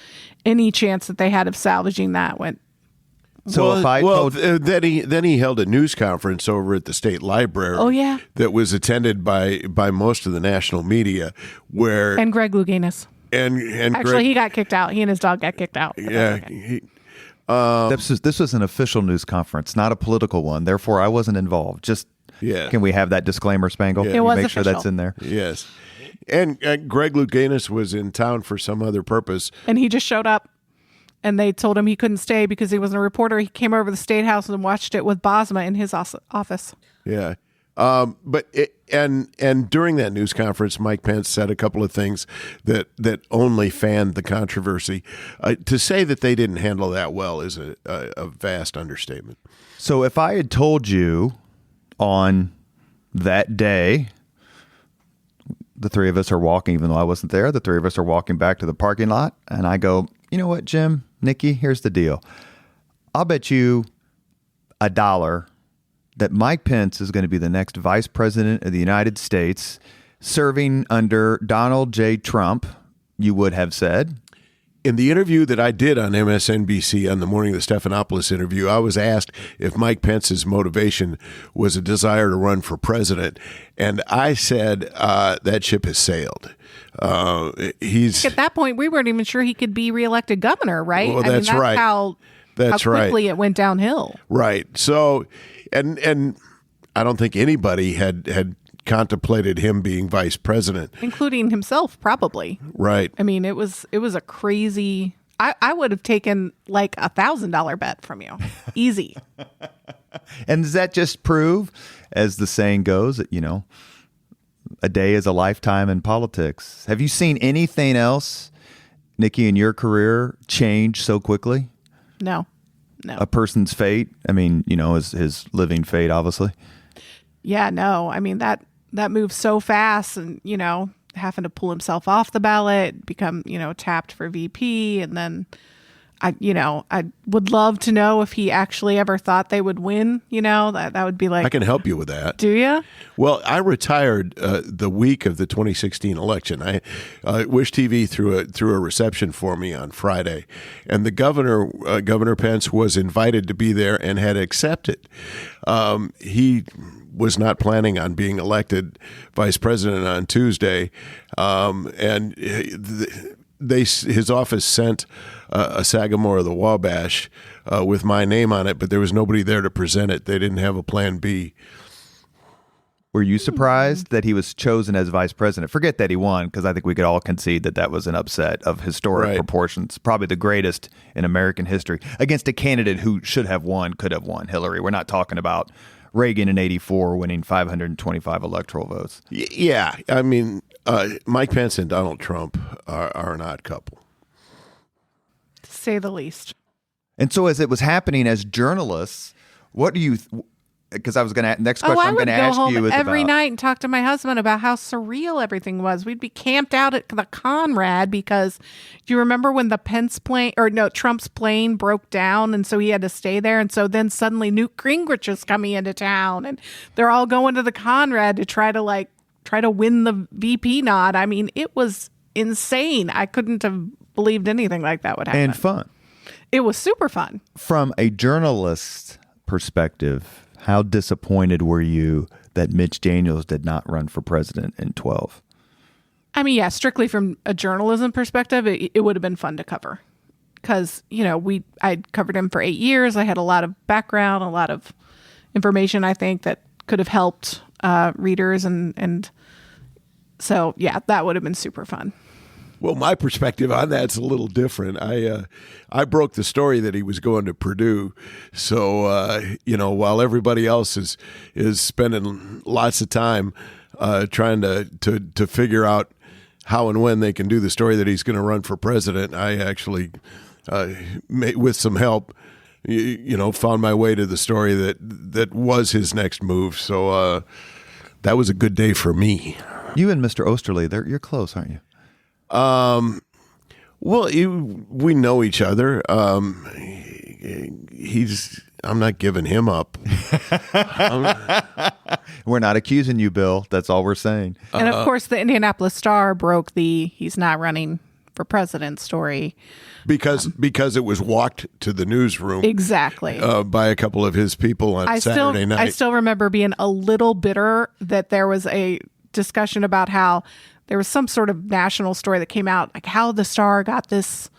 any chance that they had of salvaging that went. So then he held a news conference over at the State Library. Oh, yeah. That was attended by most of the national media, where And Greg Louganis. and Actually, he got kicked out. He and his dog got kicked out. yeah. This was an official news conference, not a political one. Therefore, I wasn't involved. Just can we have that disclaimer, Spangle? Yeah. It was Make official. sure that's in there. Yes. And Greg Louganis was in town for some other purpose. And he just showed up, and they told him he couldn't stay because he wasn't a reporter. He came over to the State House and watched it with Bosma in his office. Yeah. And during that news conference, Mike Pence said a couple of things that only fanned the controversy. To say that they didn't handle that well is a vast understatement. So if I had told you on that day, the three of us are walking, even though I wasn't there, the three of us are walking back to the parking lot, and I go, you know what, Jim, Nikki, here's the deal. I'll bet you $1 that Mike Pence is going to be the next vice president of the United States, serving under Donald J. Trump, you would have said. In the interview that I did on MSNBC on the morning of the Stephanopoulos interview, I was asked if Mike Pence's motivation was a desire to run for president, and I said that ship has sailed. At that point, we weren't even sure he could be reelected governor, right? Well, that's right. How quickly it went downhill. Right. So, and I don't think anybody had contemplated him being vice president, including himself, probably. Right. I mean, it was a crazy. I would have taken like $1,000 bet from you, easy. And does that just prove, as the saying goes, that a day is a lifetime in politics? Have you seen anything else, Nikki, in your career change so quickly? No. A person's fate. I mean, his living fate, obviously. Yeah, no. I mean, that moves so fast, and, having to pull himself off the ballot, become, tapped for VP. And then I would love to know if he actually ever thought they would win. That would be like, I can help you with that. Do you? Well, I retired the week of the 2016 election. Wish TV threw a reception for me on Friday, and the Governor Pence was invited to be there and had accepted. He was not planning on being elected vice president on Tuesday, and his office sent a Sagamore of the Wabash with my name on it, but there was nobody there to present it. They didn't have a plan B. Were you surprised that he was chosen as vice president? Forget that he won, because I think we could all concede that was an upset of historic proportions, probably the greatest in American history, against a candidate who should have won, could have won, Hillary. We're not talking about Reagan in '84 winning 525 electoral votes. Yeah, I mean, Mike Pence and Donald Trump are an odd couple, to say the least. And so, as it was happening as journalists, what do you? Because I was going to next question I'm going to ask you is every about, night and talk to my husband about how surreal everything was. We'd be camped out at the Conrad because do you remember when the Trump's plane broke down, and so he had to stay there, and so then suddenly Newt Gingrich is coming into town, and they're all going to the Conrad to try to win the VP nod. I mean, it was insane. I couldn't have believed anything like that would happen. And fun. It was super fun. From a journalist's perspective, how disappointed were you that Mitch Daniels did not run for president in 2012? I mean, yeah, strictly from a journalism perspective, it would have been fun to cover because, I'd covered him for 8 years. I had a lot of background, a lot of information, I think, that could have helped readers. And so, yeah, that would have been super fun. Well, my perspective on that's a little different. I broke the story that he was going to Purdue, so while everybody else is spending lots of time trying to figure out how and when they can do the story that he's going to run for president. I actually, with some help, found my way to the story that was his next move. So that was a good day for me. You and Mr. Osterley, you're close, aren't you? Well, we know each other. I'm not giving him up. We're not accusing you, Bill. That's all we're saying. And of course, the Indianapolis Star broke the he's not running for president story. Because it was walked to the newsroom. Exactly. By a couple of his people on Saturday night. I still remember being a little bitter that there was a discussion about how there was some sort of national story that came out, like how the Star got this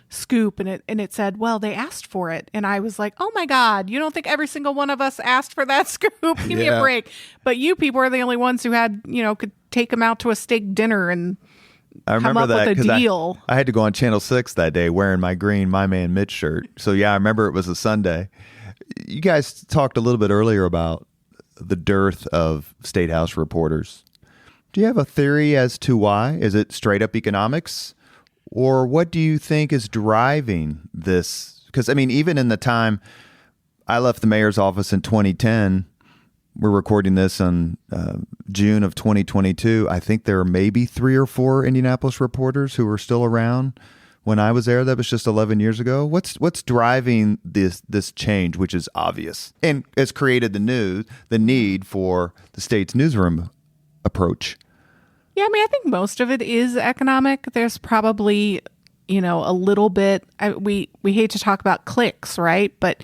scoop, and it said, well, they asked for it. And I was like, oh my God, you don't think every single one of us asked for that scoop? Give me a break. But you people are the only ones who had, could take them out to a steak dinner and come up with a deal. I had to go on Channel 6 that day wearing my green My Man Mitch shirt. So yeah, I remember it was a Sunday. You guys talked a little bit earlier about the dearth of State House reporters. Do you have a theory as to why? Is it straight up economics? Or what do you think is driving this? Because, even in the time I left the mayor's office in 2010, we're recording this on June of 2022. I think there are maybe 3 or 4 Indianapolis reporters who were still around when I was there. That was just 11 years ago. What's driving this change, which is obvious and has created the need for the States Newsroom approach? Yeah, I think most of it is economic. There's probably, a little bit. We hate to talk about clicks, right? But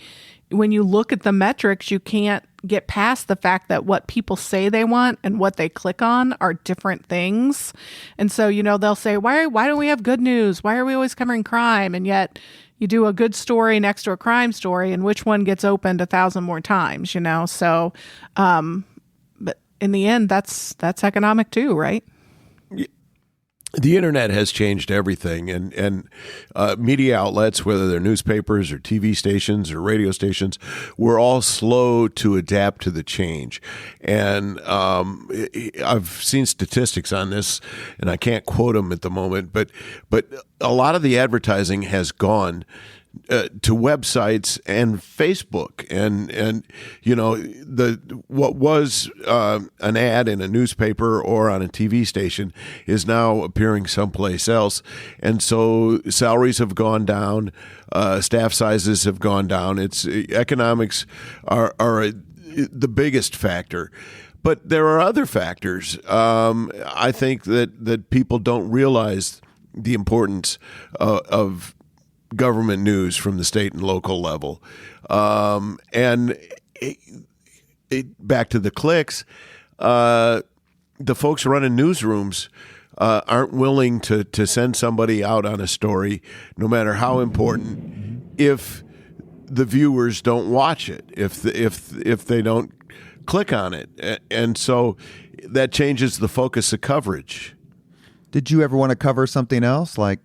when you look at the metrics, you can't get past the fact that what people say they want and what they click on are different things. And so, they'll say, why don't we have good news? Why are we always covering crime? And yet you do a good story next to a crime story, and which one gets opened 1,000 more times, So, but in the end, that's economic too, right? The internet has changed everything, and media outlets, whether they're newspapers or TV stations or radio stations, we're all slow to adapt to the change. And I've seen statistics on this, and I can't quote them at the moment, but a lot of the advertising has gone to websites and Facebook, and what was an ad in a newspaper or on a TV station is now appearing someplace else, and so salaries have gone down, staff sizes have gone down. It's economics are the biggest factor. But there are other factors. I think that people don't realize the importance of government news from the state and local level. And back to the clicks, the folks running newsrooms aren't willing to send somebody out on a story, no matter how important, if the viewers don't watch it, if they don't click on it. And so that changes the focus of coverage. Did you ever want to cover something else, like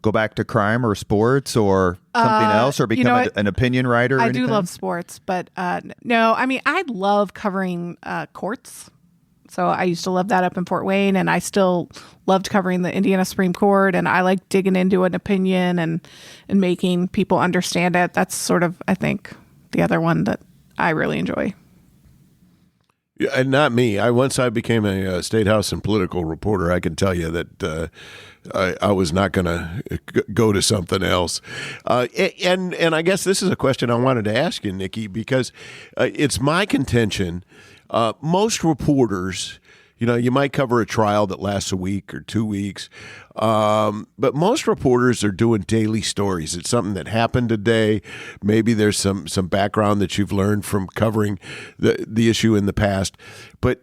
go back to crime or sports or something else, or become an opinion writer? I do love sports, but no, I love covering courts. So I used to love that up in Fort Wayne, and I still loved covering the Indiana Supreme Court, and I like digging into an opinion and making people understand it. That's sort of, I think, the other one that I really enjoy. Yeah, and not me. Once I became a state house and political reporter, I can tell you that I was not going to go to something else. And I guess this is a question I wanted to ask you, Niki, because it's my contention. Most reporters, you might cover a trial that lasts a week or 2 weeks, but most reporters are doing daily stories. It's something that happened today. Maybe there's some background that you've learned from covering the issue in the past. But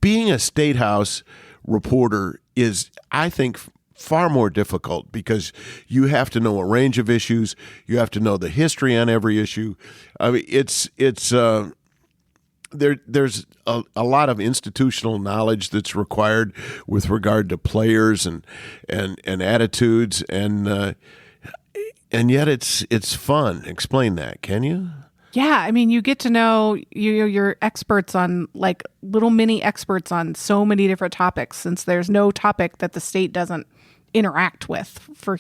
being a state house reporter is, I think, far more difficult, because you have to know a range of issues. You have to know the history on every issue. It's there's a lot of institutional knowledge that's required with regard to players and attitudes, and yet it's fun. Explain that, can you? Yeah, I mean, you get to know you're experts on, like, little mini experts on so many different topics, since there's no topic that the state doesn't interact with for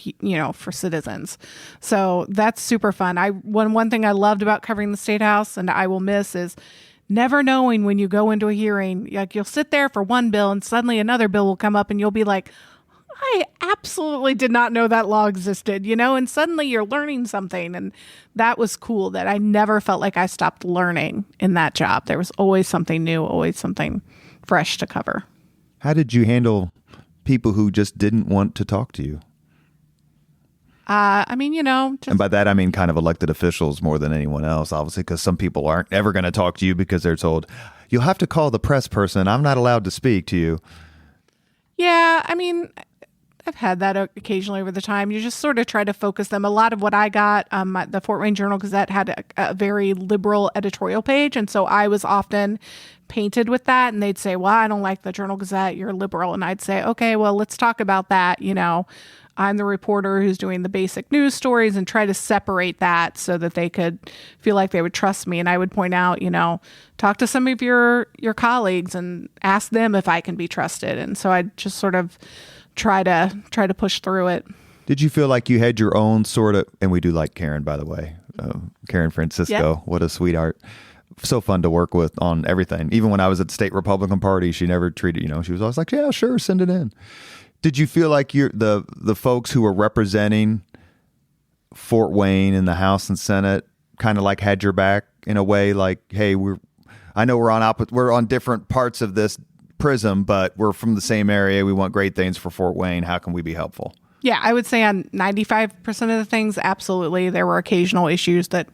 citizens. So that's super fun. One thing I loved about covering the State House, and I will miss, is never knowing when you go into a hearing. Like, you'll sit there for one bill and suddenly another bill will come up and you'll be like, I absolutely did not know that law existed, and suddenly you're learning something. And that was cool, that I never felt like I stopped learning in that job. There was always something new, always something fresh to cover. How did you handle people who just didn't want to talk to you? I mean, just, and by that I mean kind of elected officials more than anyone else, obviously, because some people aren't ever going to talk to you because they're told, you'll have to call the press person. I'm not allowed to speak to you. Yeah, I mean, I've had that occasionally over the time. You just sort of try to focus them. A lot of what I got, the Fort Wayne Journal-Gazette had a very liberal editorial page, and so I was often painted with that, and they'd say, well, I don't like the Journal-Gazette, you're liberal. And I'd say, okay, well, let's talk about that. I'm the reporter who's doing the basic news stories, and try to separate that so that they could feel like they would trust me. And I would point out, talk to some of your colleagues and ask them if I can be trusted. And so I'd just sort of try to push through it. Did you feel like you had your own sort of, and we do like Karen, by the way, Karen Francisco, Yep. What a sweetheart. So fun to work with on everything. Even when I was at the state Republican Party, she never treated, she was always like, yeah, sure, send it in. Did you feel like the folks who were representing Fort Wayne in the House and Senate kind of like had your back in a way, like, hey, I know we're on different parts of this prism, but we're from the same area. We want great things for Fort Wayne. How can we be helpful? Yeah, I would say on 95% of the things, absolutely. There were occasional issues that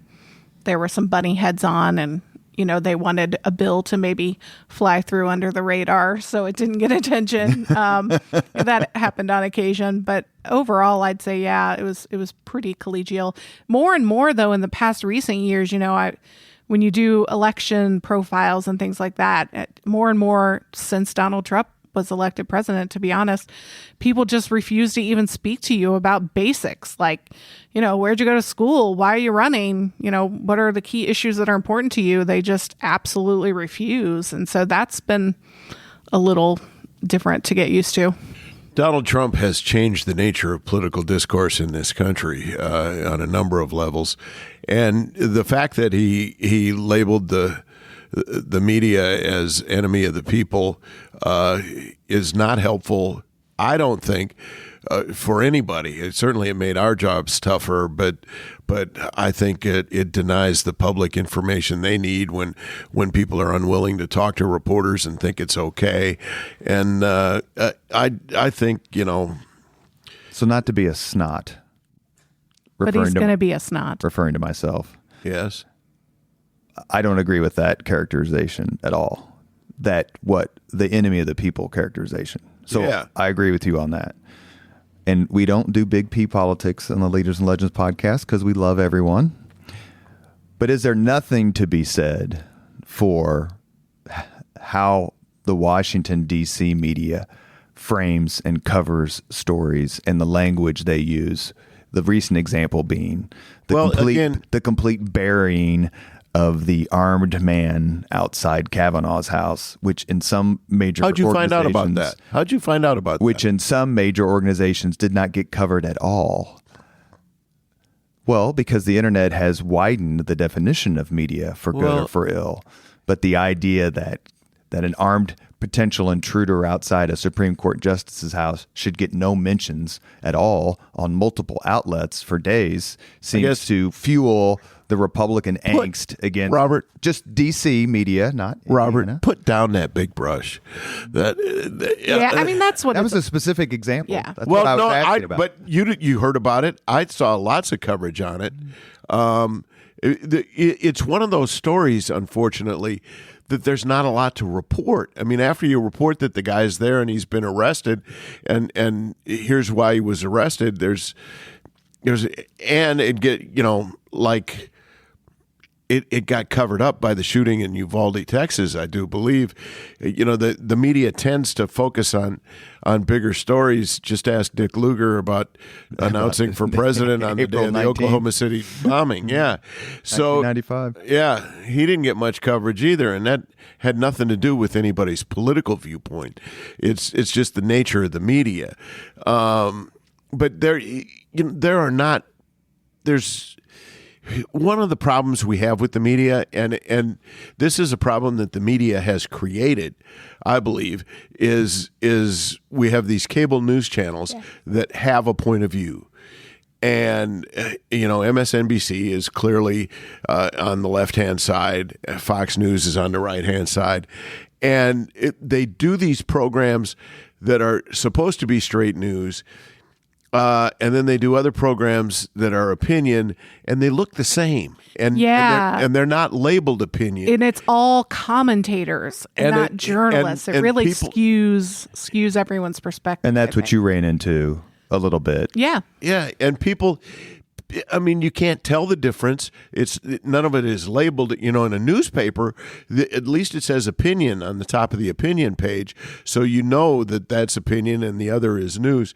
there were some bunny heads on, and, they wanted a bill to maybe fly through under the radar, so it didn't get attention. That happened on occasion. But overall, I'd say, yeah, it was pretty collegial. More and more, though, in the past recent years, when you do election profiles and things like that, more and more since Donald Trump was elected president, to be honest, people just refuse to even speak to you about basics like, where'd you go to school? Why are you running? What are the key issues that are important to you? They just absolutely refuse. And so that's been a little different to get used to. Donald Trump has changed the nature of political discourse in this country on a number of levels. And the fact that he labeled the media as enemy of the people is not helpful, I don't think, for anybody. Certainly it made our jobs tougher, but I think it denies the public information they need when people are unwilling to talk to reporters and think it's okay. And I think, So not to be a snot. But he's going to be a snot. Referring to myself. Yes. I don't agree with that characterization at all. What the enemy of the people characterization. So yeah. I agree with you on that. And we don't do big P politics on the Leaders and Legends podcast because we love everyone. But is there nothing to be said for how the Washington, D.C. media frames and covers stories and the language they use? The recent example being the complete burying of the armed man outside Kavanaugh's house, which in some major How'd you find out about that? Which in some major organizations did not get covered at all. Well, because the internet has widened the definition of media for good or for ill. But the idea that an armed potential intruder outside a Supreme Court justice's house should get no mentions at all on multiple outlets for days seems to fuel the Republican angst against Robert, just DC media, not Robert. Indiana. Put down that big brush. I mean that's what that was a specific example. Yeah. That's what I was asking about. But you heard about it. I saw lots of coverage on it. It's one of those stories, unfortunately, that there's not a lot to report. I mean, after you report that the guy's there and he's been arrested, and here's why he was arrested. There's and it get like. it got covered up by the shooting in Uvalde, Texas, I do believe. The media tends to focus on bigger stories. Just ask Dick Lugar about announcing for president on the day of the 19th. Oklahoma City bombing. Yeah. So 1995. yeah, he didn't get much coverage either, and that had nothing to do with anybody's political viewpoint. It's just the nature of the media. But there's one of the problems we have with the media, and this is a problem that the media has created, I believe, is we have these cable news channels that have a point of view. And, MSNBC is clearly on the left-hand side. Fox News is on the right-hand side. And they do these programs that are supposed to be straight news, and then they do other programs that are opinion, and they look the same. And they're not labeled opinion. And it's all commentators and not journalists. It really skews everyone's perspective. And that's what you ran into a little bit. Yeah. Yeah, and people, I mean, you can't tell the difference. None of it is labeled. In a newspaper, at least it says opinion on the top of the opinion page, so you know that that's opinion and the other is news.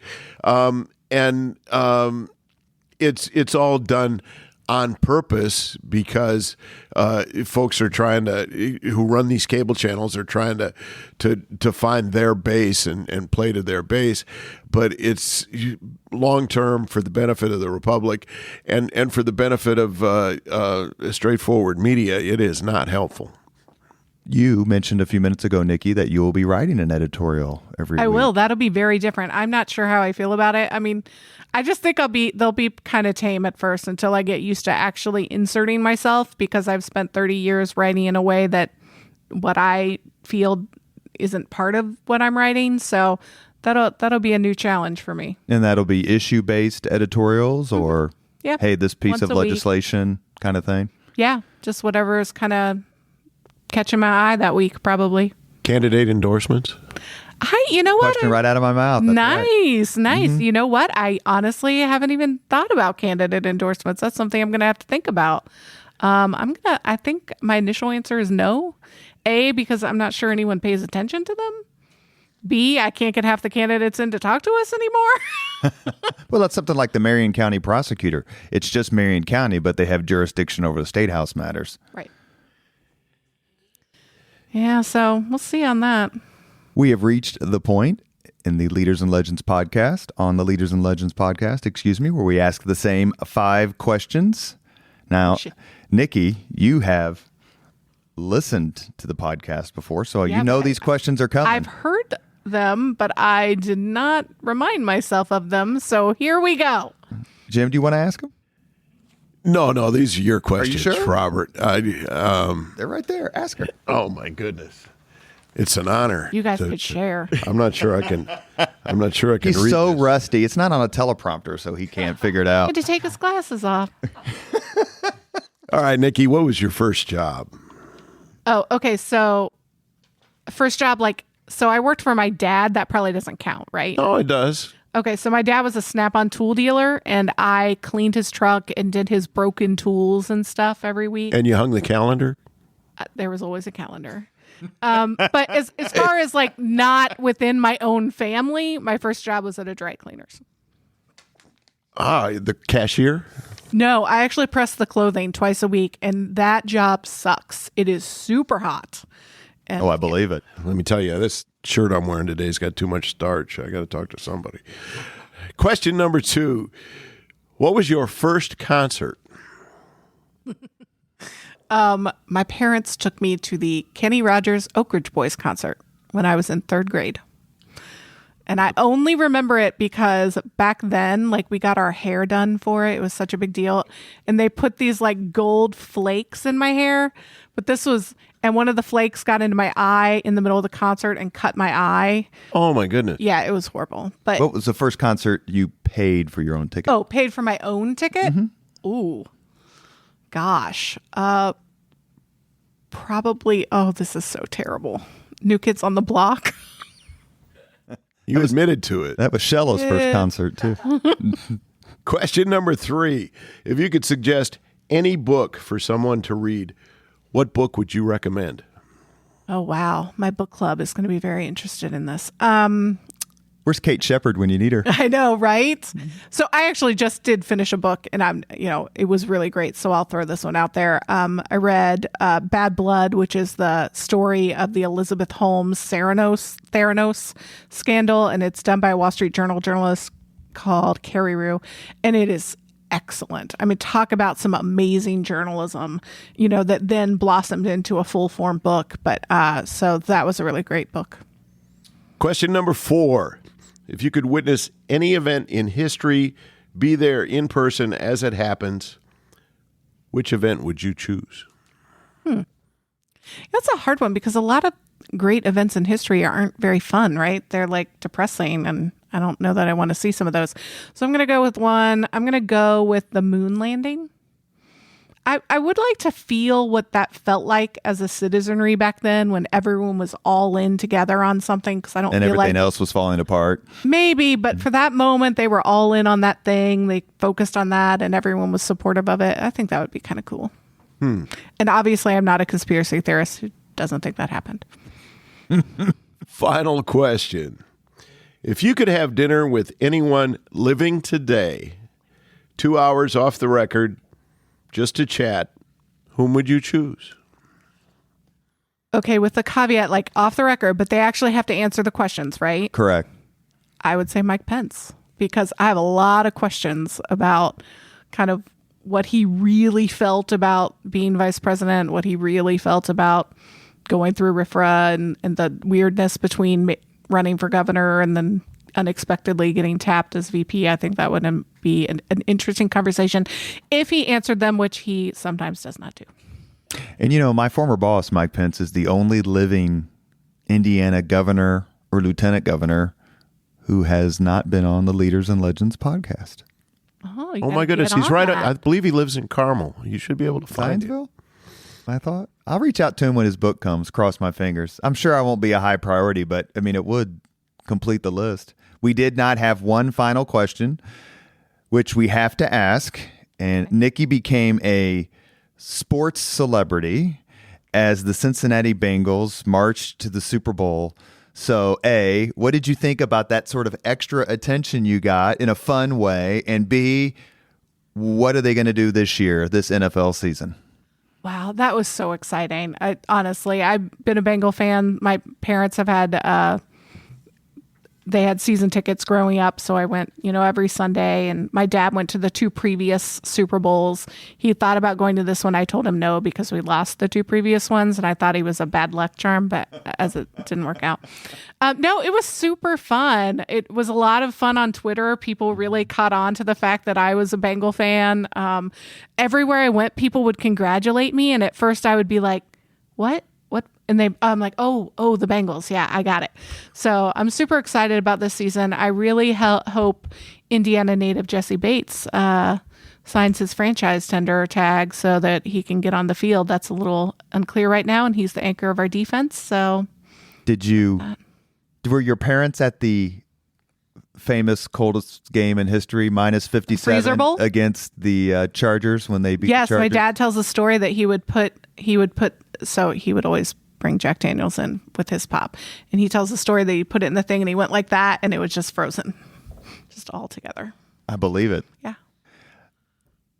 It's all done on purpose because folks are trying who run these cable channels are trying to find their base and play to their base. But it's long term for the benefit of the republic and for the benefit of straightforward media. It is not helpful. You mentioned a few minutes ago, Niki, that you will be writing an editorial every week. I will. That'll be very different. I'm not sure how I feel about it. I mean, I just think they'll be kind of tame at first until I get used to actually inserting myself, because I've spent 30 years writing in a way that what I feel isn't part of what I'm writing. So that'll be a new challenge for me. And that'll be issue-based editorials or, hey, this piece Once of a week. legislation kind of thing? Yeah, just whatever is kind of catching my eye that week, probably. Candidate endorsements? You know what? Question right out of my mouth. That's Nice. Mm-hmm. You know what? I honestly haven't even thought about candidate endorsements. That's something I'm going to have to think about. I think my initial answer is no. A, because I'm not sure anyone pays attention to them. B, I can't get half the candidates in to talk to us anymore. Well, that's something like the Marion County prosecutor. It's just Marion County, but they have jurisdiction over the state house matters. Right. Yeah, so we'll see on that. We have reached the point in the Leaders and Legends podcast, where we ask the same 5 questions. Now, Niki, you have listened to the podcast before, so you know these questions are coming. I've heard them, but I did not remind myself of them, so here we go. Jim, do you want to ask them? No, these are your questions, sure? Robert. They're right there. Ask her. Oh my goodness, it's an honor. You guys could share. I'm not sure I can. He's read so this. rusty. It's not on a teleprompter, so he can't figure it out. Had to take his glasses off. All right, Niki, what was your first job? Oh, okay. So, first job, so I worked for my dad. That probably doesn't count, right? Oh, it does. Okay, so my dad was a Snap-on tool dealer, and I cleaned his truck and did his broken tools and stuff every week. And you hung the calendar? There was always a calendar. But as far as not within my own family, my first job was at a dry cleaners. The cashier? No, I actually press the clothing twice a week, and that job sucks. It is super hot. And I believe it. Let me tell you, this shirt I'm wearing today's got too much starch. I got to talk to somebody. Question number 2. What was your first concert? My parents took me to the Kenny Rogers Oak Ridge Boys concert when I was in 3rd grade. And I only remember it because back then, we got our hair done for it. It was such a big deal. And they put these gold flakes in my hair. But and one of the flakes got into my eye in the middle of the concert and cut my eye. Oh my goodness. Yeah, it was horrible. But What was the first concert you paid for your own ticket? Oh, paid for my own ticket? Mm-hmm. Ooh. Gosh. Probably, this is so terrible. New Kids on the Block. You admitted to it. That was Shella's first concert, too. Question number 3. If you could suggest any book for someone to read, what book would you recommend? Oh, wow. My book club is going to be very interested in this. Where's Kate Shepard when you need her? I know, right? So I actually just did finish a book, and it was really great. So I'll throw this one out there. I read Bad Blood, which is the story of the Elizabeth Holmes Theranos scandal, and it's done by a Wall Street Journal journalist called Carrie Rue, and it is excellent. I mean, talk about some amazing journalism, that then blossomed into a full form book. But so that was a really great book. Question number 4. If you could witness any event in history, be there in person as it happens, which event would you choose? That's a hard one because a lot of great events in history aren't very fun, right? They're like depressing, and I don't know that I want to see some of those. So I'm going to go with one. I'm going to go with the moon landing. I would like to feel what that felt like as a citizenry back then when everyone was all in together on something, because I don't And feel everything like else was falling apart. maybe, but for that moment they were all in on that thing. They focused on that and everyone was supportive of it. I think that would be kind of cool. And obviously I'm not a conspiracy theorist who doesn't think that happened. Final question. If you could have dinner with anyone living today, 2 hours off the record, just to chat, whom would you choose? Okay, with the caveat, like off the record, but they actually have to answer the questions, right? Correct. I would say Mike Pence, because I have a lot of questions about kind of what he really felt about being vice president, what he really felt about going through RFRA and the weirdness between running for governor and then unexpectedly getting tapped as VP. I think that would be an interesting conversation if he answered them, which he sometimes does not do. And my former boss, Mike Pence, is the only living Indiana governor or lieutenant governor who has not been on the Leaders and Legends podcast. Oh my goodness, he's right. I believe he lives in Carmel. You should be able to find it. I thought. I'll reach out to him when his book comes. Cross my fingers. I'm sure I won't be a high priority, but I mean, it would complete the list. We did not have one final question, which we have to ask. And Niki became a sports celebrity as the Cincinnati Bengals marched to the Super Bowl. So, A, what did you think about that sort of extra attention you got in a fun way? And B, what are they going to do this year, this NFL season? Wow, that was so exciting. Honestly, I've been a Bengal fan. My parents have had they had season tickets growing up, so I went, every Sunday, and my dad went to the 2 previous Super Bowls. He thought about going to this one. I told him no because we lost the 2 previous ones, and I thought he was a bad luck charm, but as it didn't work out. No, it was super fun. It was a lot of fun on Twitter. People really caught on to the fact that I was a Bengal fan. Everywhere I went, people would congratulate me, and at first I would be like, what? And I'm like, oh, the Bengals. Yeah, I got it. So I'm super excited about this season. I really hope Indiana native Jesse Bates signs his franchise tender tag so that he can get on the field. That's a little unclear right now, and he's the anchor of our defense. So, were your parents at the famous coldest game in history, minus 57 against the Chargers when they beat the Chargers? Yes, my dad tells a story that he would always bring Jack Daniels in with his pop. And he tells the story that he put it in the thing and he went like that and it was just frozen. Just all together. I believe it. Yeah.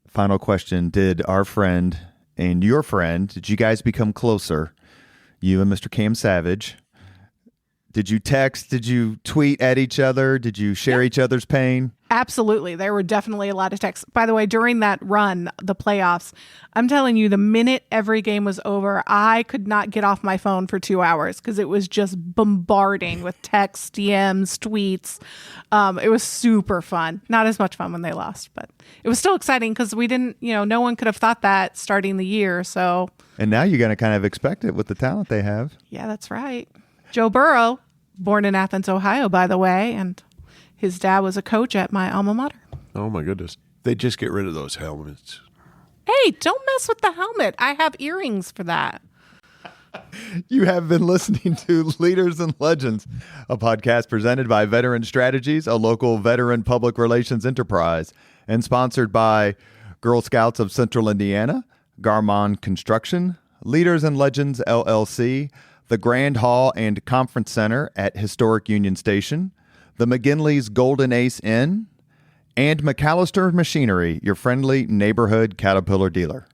Final question. Did our friend and your friend, did you guys become closer? You and Mr. Cam Savage. Did you text? Did you tweet at each other? Did you share each other's pain? Absolutely. There were definitely a lot of texts. By the way, during that run, the playoffs, I'm telling you, the minute every game was over, I could not get off my phone for 2 hours because it was just bombarding with texts, DMs, tweets. It was super fun. Not as much fun when they lost, but it was still exciting because we didn't, no one could have thought that starting the year. So, and now you're going to kind of expect it with the talent they have. Yeah, that's right. Joe Burrow, born in Athens, Ohio, by the way, and his dad was a coach at my alma mater. Oh, my goodness. They just get rid of those helmets. Hey, don't mess with the helmet. I have earrings for that. You have been listening to Leaders and Legends, a podcast presented by Veteran Strategies, a local veteran public relations enterprise, and sponsored by Girl Scouts of Central Indiana, Garmon Construction, Leaders and Legends LLC, the Grand Hall and Conference Center at Historic Union Station, the McGinley's Golden Ace Inn, and McAllister Machinery, your friendly neighborhood Caterpillar dealer.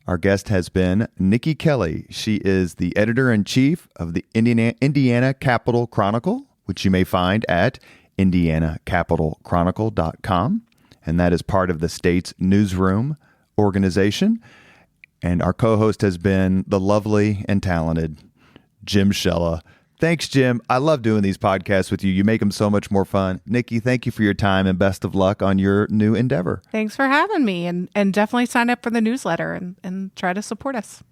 Our guest has been Niki Kelly. She is the editor-in-chief of the Indiana Capital Chronicle, which you may find at indianacapitalchronicle.com. And that is part of the States Newsroom organization. And our co-host has been the lovely and talented Jim Shella. Thanks, Jim. I love doing these podcasts with you. You make them so much more fun. Niki, thank you for your time and best of luck on your new endeavor. Thanks for having me, and definitely sign up for the newsletter and try to support us.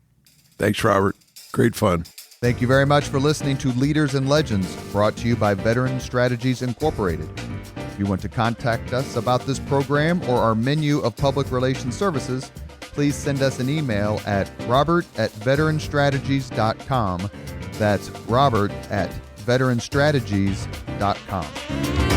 Thanks, Robert. Great fun. Thank you very much for listening to Leaders and Legends, brought to you by Veteran Strategies Incorporated. If you want to contact us about this program or our menu of public relations services, please send us an email at robert@veteranstrategies.com. That's robert@veteranstrategies.com.